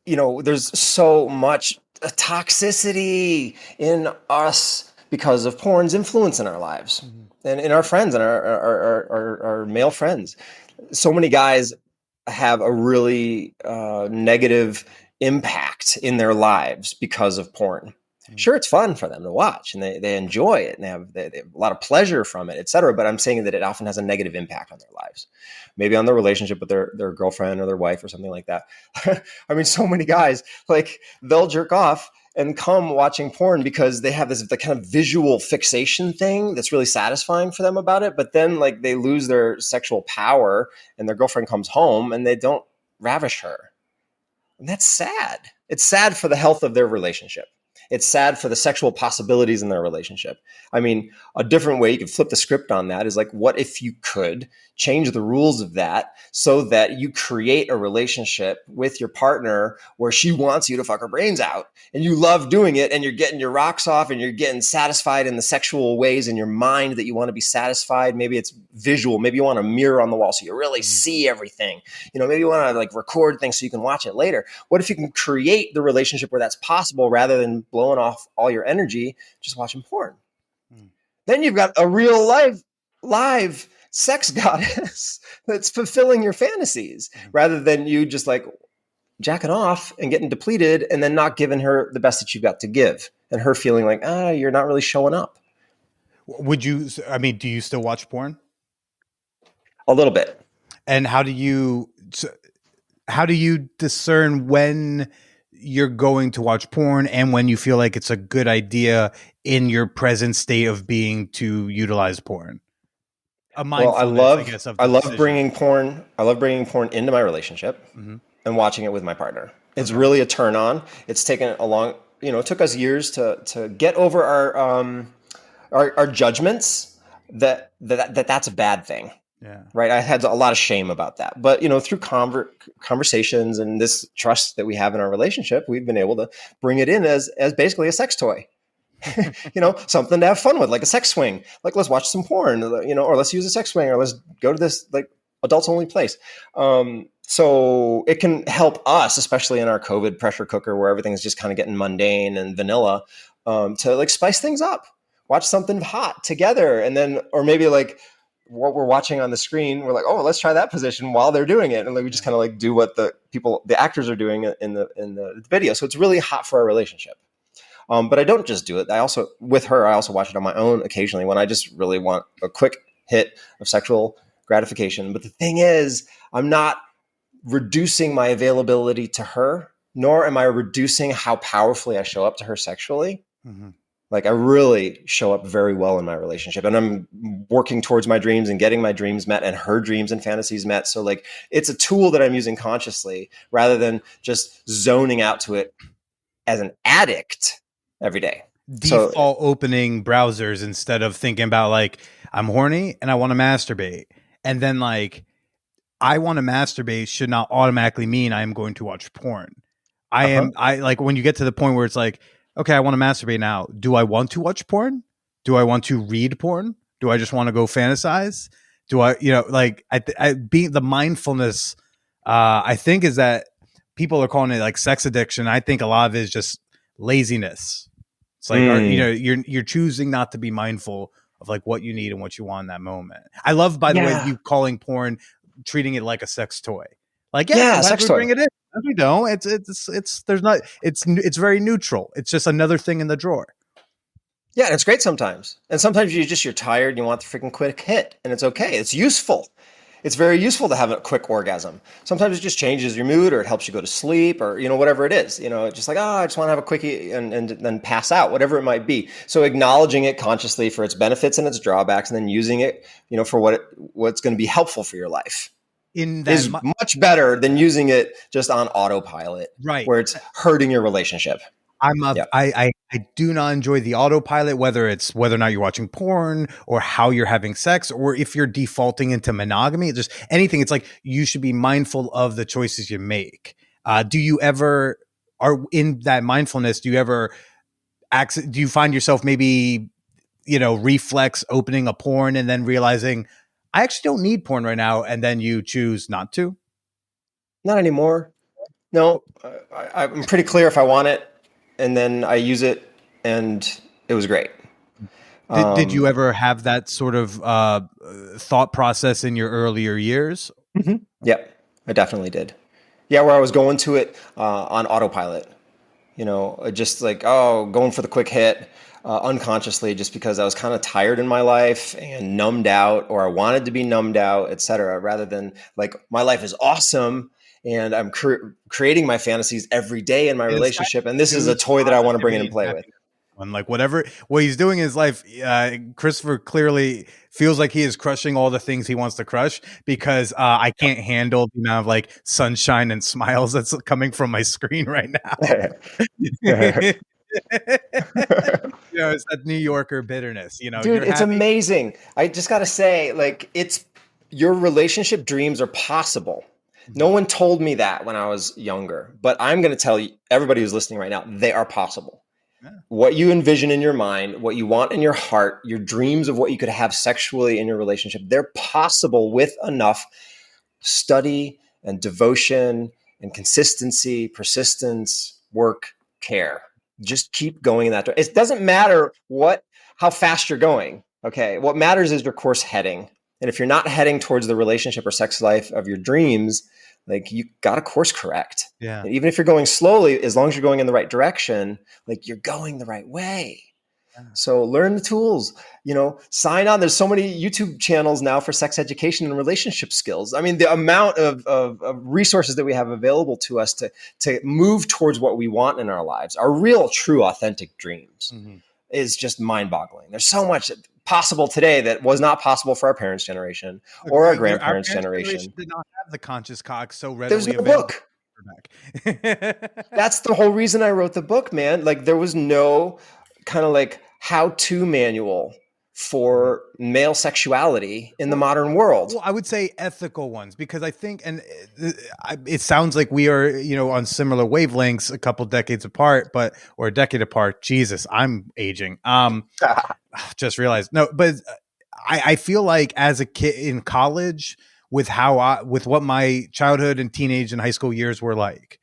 There's so much toxicity in us because of porn's influence in our lives and in our friends and our male friends. So many guys have a really negative impact in their lives because of porn. Sure, it's fun for them to watch and they enjoy it and they have a lot of pleasure from it, et cetera. But I'm saying that it often has a negative impact on their lives, maybe on their relationship with their girlfriend or their wife or something like that. I mean, so many guys, like they'll jerk off and come watching porn because they have the kind of visual fixation thing that's really satisfying for them about it. But then like they lose their sexual power and their girlfriend comes home and they don't ravish her. And that's sad. It's sad for the health of their relationship. It's sad for the sexual possibilities in their relationship. I mean, a different way you could flip the script on that is like, what if you could change the rules of that so that you create a relationship with your partner where she wants you to fuck her brains out and you love doing it and you're getting your rocks off and you're getting satisfied in the sexual ways in your mind that you want to be satisfied. Maybe it's visual. Maybe you want a mirror on the wall so you really see everything. You know, maybe you want to like record things so you can watch it later. What if you can create the relationship where that's possible rather than blowing off all your energy just watching porn? Then you've got a real live sex goddess that's fulfilling your fantasies rather than you just like jacking off and getting depleted and then not giving her the best that you've got to give and her feeling like, you're not really showing up. Do you still watch porn? A little bit. And how do you discern when you're going to watch porn and when you feel like it's a good idea in your present state of being to utilize porn? I love bringing porn into my relationship and watching it with my partner. It's really a turn on. It's taken it took us years to get over our judgments that's a bad thing. Yeah. Right. I had a lot of shame about that. But, through conversations and this trust that we have in our relationship, we've been able to bring it in as basically a sex toy, something to have fun with, like a sex swing. Like, let's watch some porn, or let's use a sex swing, or let's go to this like adults only place. So it can help us, especially in our COVID pressure cooker where everything's just kind of getting mundane and vanilla, to like spice things up, watch something hot together. And then, or maybe like, what we're watching on the screen, we're like, oh, let's try that position while they're doing it. And like, we just kind of like do what the actors are doing in the video. So it's really hot for our relationship. But I don't just do it. I also watch it on my own occasionally when I just really want a quick hit of sexual gratification. But the thing is, I'm not reducing my availability to her, nor am I reducing how powerfully I show up to her sexually. Mm-hmm. Like I really show up very well in my relationship and I'm working towards my dreams and getting my dreams met and her dreams and fantasies met. So like it's a tool that I'm using consciously rather than just zoning out to it as an addict every day. Default opening browsers instead of thinking about like, I'm horny and I want to masturbate. And then like, I want to masturbate should not automatically mean I am going to watch porn. I like when you get to the point where it's like, okay, I want to masturbate now. Do I want to watch porn? Do I want to read porn? Do I just want to go fantasize? Do I, being the mindfulness, I think is that people are calling it like sex addiction. I think a lot of it is just laziness. It's like, you're choosing not to be mindful of like what you need and what you want in that moment. I love, by the way, you calling porn, treating it like a sex toy. Like, sex toy. Bring it in. We don't. It's very neutral. It's just another thing in the drawer. Yeah, and it's great sometimes. And sometimes you're tired and you want the freaking quick hit, and it's okay. It's useful. It's very useful to have a quick orgasm. Sometimes it just changes your mood, or it helps you go to sleep, or whatever it is. Just like I just want to have a quickie and then pass out, whatever it might be. So acknowledging it consciously for its benefits and its drawbacks, and then using it, for what's going to be helpful for your life. Is much better than using it just on autopilot, right? Where it's hurting your relationship. I do not enjoy the autopilot, whether or not you're watching porn or how you're having sex, or if you're defaulting into monogamy, just anything. It's like you should be mindful of the choices you make. Do you ever are in that mindfulness? Do you find yourself maybe, reflex opening a porn and then realizing, I actually don't need porn right now, and then you choose not to? Not anymore. No, I'm pretty clear if I want it, and then I use it, and it was great. Did you ever have that sort of thought process in your earlier years? Mm-hmm. Yeah, I definitely did. Yeah, where I was going to it on autopilot, just like, going for the quick hit. Unconsciously, just because I was kind of tired in my life and numbed out, or I wanted to be numbed out, etc., rather than like my life is awesome and I'm creating my fantasies every day in my relationship. And this is a Huge toy that I want to bring in positivity and play with. And like what he's doing in his life, Christopher clearly feels like he is crushing all the things he wants to crush because I can't handle the amount of like sunshine and smiles that's coming from my screen right now. It's that New Yorker bitterness, Dude, it's amazing. I just got to say, like, your relationship dreams are possible. No one told me that when I was younger, but I'm going to tell you, everybody who's listening right now, they are possible. Yeah. What you envision in your mind, what you want in your heart, your dreams of what you could have sexually in your relationship, they're possible with enough study and devotion and consistency, persistence, work, care. Just keep going in that direction. It doesn't matter how fast you're going. Okay. What matters is your course heading. And if you're not heading towards the relationship or sex life of your dreams, like you got to course correct. Yeah. And even if you're going slowly, as long as you're going in the right direction, like you're going the right way. Yeah. So learn the tools, sign on. There's so many YouTube channels now for sex education and relationship skills. I mean, the amount of resources that we have available to us to move towards what we want in our lives, our real, true, authentic dreams is just mind boggling. There's so much possible today that was not possible for our parents' generation or our grandparents' generation. Did not have the conscious cock so readily There's no available. Book. That's the whole reason I wrote the book, man. Like there was no kind of like how-to manual for male sexuality in the modern world. Well, I would say ethical ones, because I think, and it sounds like we are, on similar wavelengths, a couple decades apart, or a decade apart. Jesus, I'm aging. Just realized. No, but I feel like as a kid in college, with what my childhood and teenage and high school years were like,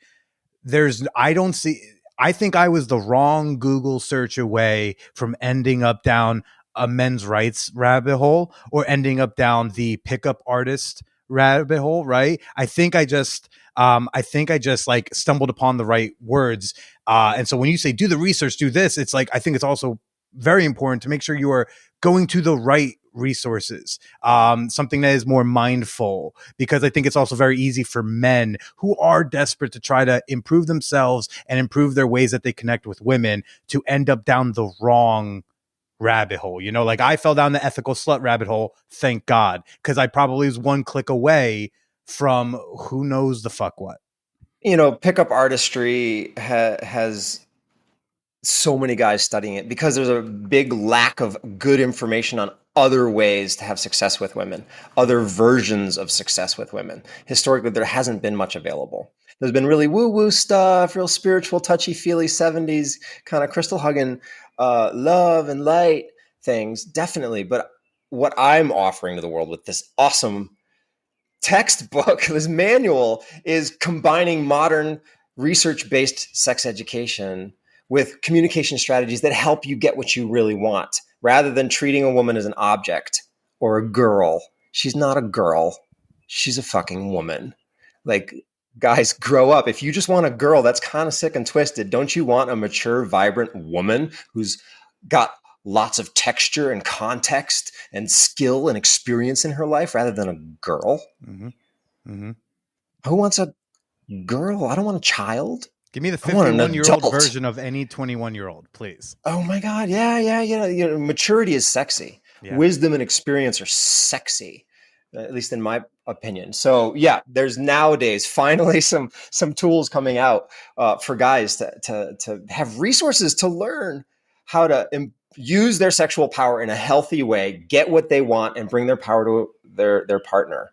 I think I was the wrong Google search away from ending up down a men's rights rabbit hole or ending up down the pickup artist rabbit hole. Right. I think I just like stumbled upon the right words. And so when you say do the research, do this, it's like, I think it's also very important to make sure you are going to the right resources, something that is more mindful, because I think it's also very easy for men who are desperate to try to improve themselves and improve their ways that they connect with women to end up down the wrong rabbit hole. Like I fell down the ethical slut rabbit hole, thank God, because I probably was one click away from who knows the fuck what. Pickup artistry has so many guys studying it because there's a big lack of good information on other ways to have success with women, other versions of success with women. Historically, there hasn't been much available. There's been really woo-woo stuff, real spiritual, touchy-feely 70s kind of crystal hugging love and light things, definitely. But what I'm offering to the world with this awesome textbook, this manual, is combining modern research-based sex education with communication strategies that help you get what you really want, rather than treating a woman as an object or a girl. She's not a girl. She's a fucking woman. Like, guys, grow up. If you just want a girl, that's kind of sick and twisted. Don't you want a mature, vibrant woman who's got lots of texture and context and skill and experience in her life rather than a girl? Mm-hmm. Mm-hmm. Who wants a girl? I don't want a child. Give me the 51-year-old version of any 21-year-old, please. Oh my God. Yeah. Maturity is sexy. Yeah. Wisdom and experience are sexy, at least in my opinion. So yeah, there's nowadays finally some tools coming out for guys to have resources to learn how to use their sexual power in a healthy way, get what they want, and bring their power to their partner,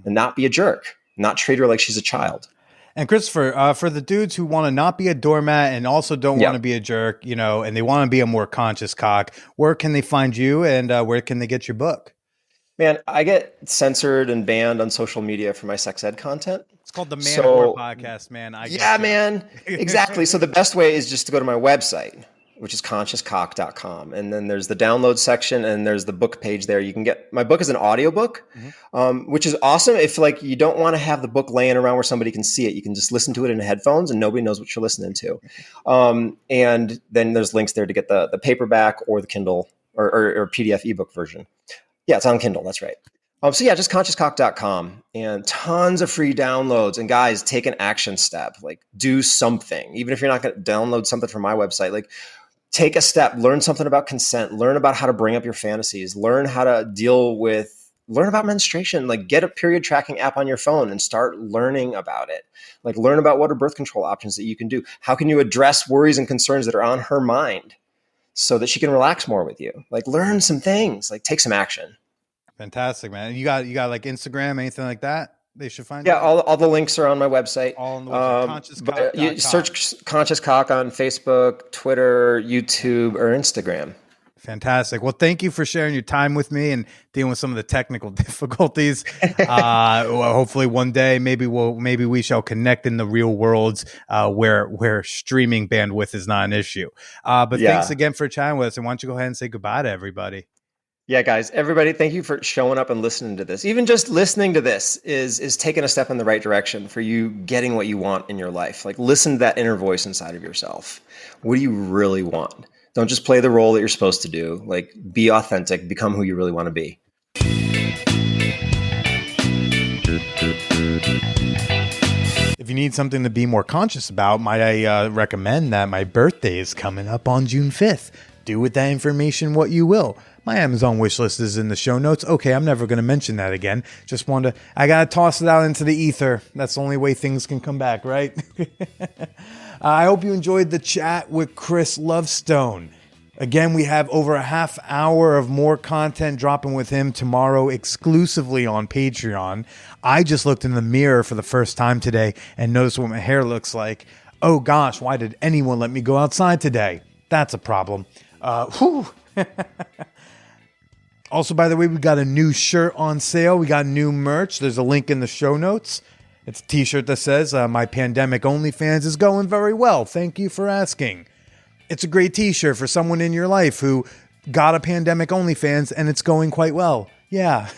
and not be a jerk, not treat her like she's a child. And Christopher, for the dudes who want to not be a doormat and also don't want to be a jerk, and they want to be a more conscious cock, where can they find you and where can they get your book? Man, I get censored and banned on social media for my sex ed content. It's called the Man Whore Podcast, man. Man. Exactly. So the best way is just to go to my website, which is consciouscock.com. And then there's the download section and there's the book page there. You can get my book is an audiobook, which is awesome. If like you don't want to have the book laying around where somebody can see it, you can just listen to it in headphones and nobody knows what you're listening to. And then there's links there to get the paperback or the Kindle or PDF ebook version. Yeah, it's on Kindle. That's right. So yeah, just consciouscock.com and tons of free downloads. And guys, take an action step, like do something. Even if you're not going to download something from my website, like take a step, learn something about consent, learn about how to bring up your fantasies, learn how to learn about menstruation, like get a period tracking app on your phone and start learning about it. Like learn about what are birth control options that you can do. How can you address worries and concerns that are on her mind so that she can relax more with you? Like learn some things, like take some action. Fantastic, man. You got like Instagram, anything like that? They should find. Yeah, all the links are on my website. All on the website. But you search Conscious Cock on Facebook, Twitter, YouTube, or Instagram. Fantastic. Well, thank you for sharing your time with me and dealing with some of the technical difficulties. Well, hopefully one day, maybe we shall connect in the real worlds where streaming bandwidth is not an issue. But thanks again for chatting with us. And why don't you go ahead and say goodbye to everybody? Yeah, guys, everybody, thank you for showing up and listening to this. Even just listening to this is taking a step in the right direction for you getting what you want in your life. Like listen to that inner voice inside of yourself. What do you really want? Don't just play the role that you're supposed to do. Like be authentic, become who you really want to be. If you need something to be more conscious about, might I recommend that my birthday is coming up on June 5th. Do with that information what you will. My Amazon wish list is in the show notes. Okay, I'm never going to mention that again. I got to toss it out into the ether. That's the only way things can come back, right? I hope you enjoyed the chat with Chris Lovestone. Again, we have over a half hour of more content dropping with him tomorrow exclusively on Patreon. I just looked in the mirror for the first time today and noticed what my hair looks like. Oh gosh, why did anyone let me go outside today? That's a problem. Also, by the way, we got a new shirt on sale. We got new merch. There's a link in the show notes. It's a t-shirt that says, my pandemic OnlyFans is going very well. Thank you for asking. It's a great t-shirt for someone in your life who got a pandemic OnlyFans and it's going quite well. Yeah.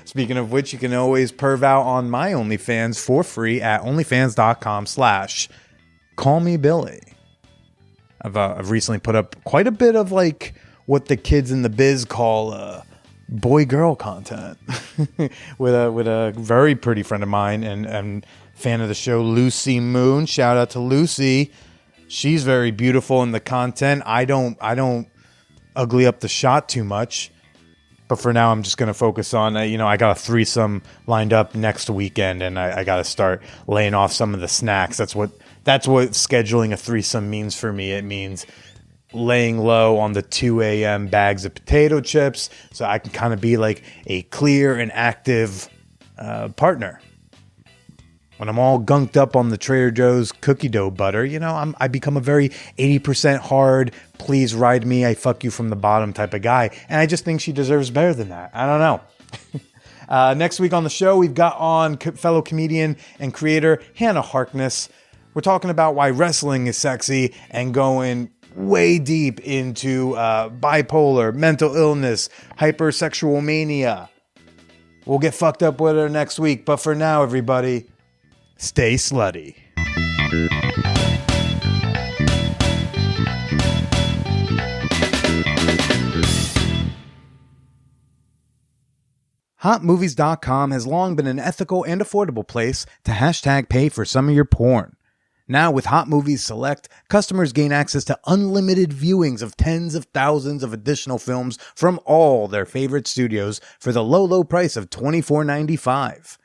Speaking of which, you can always perv out on my OnlyFans for free at onlyfans.com/callmebilly. I've recently put up quite a bit of like what the kids in the biz call boy-girl content with a very pretty friend of mine and fan of the show, Lucy Moon. Shout out to Lucy. She's very beautiful in the content. I don't ugly up the shot too much, but for now I'm just going to focus on, I got a threesome lined up next weekend and I got to start laying off some of the snacks. That's what scheduling a threesome means for me. It means laying low on the 2 a.m. bags of potato chips so I can kind of be like a clear and active partner. When I'm all gunked up on the Trader Joe's cookie dough butter, I become a very 80% hard, please ride me, I fuck you from the bottom type of guy. And I just think she deserves better than that. I don't know. Next week on the show, we've got on fellow comedian and creator Hannah Harkness. We're talking about why wrestling is sexy and going way deep into bipolar, mental illness, hypersexual mania. We'll get fucked up with her next week, but for now, everybody, stay slutty. HotMovies.com has long been an ethical and affordable place to hashtag pay for some of your porn. Now, with Hot Movies Select, customers gain access to unlimited viewings of tens of thousands of additional films from all their favorite studios for the low, low price of $24.95.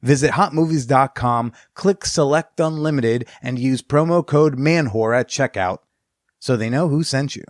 Visit HotMovies.com, click Select Unlimited, and use promo code MANWHORE at checkout so they know who sent you.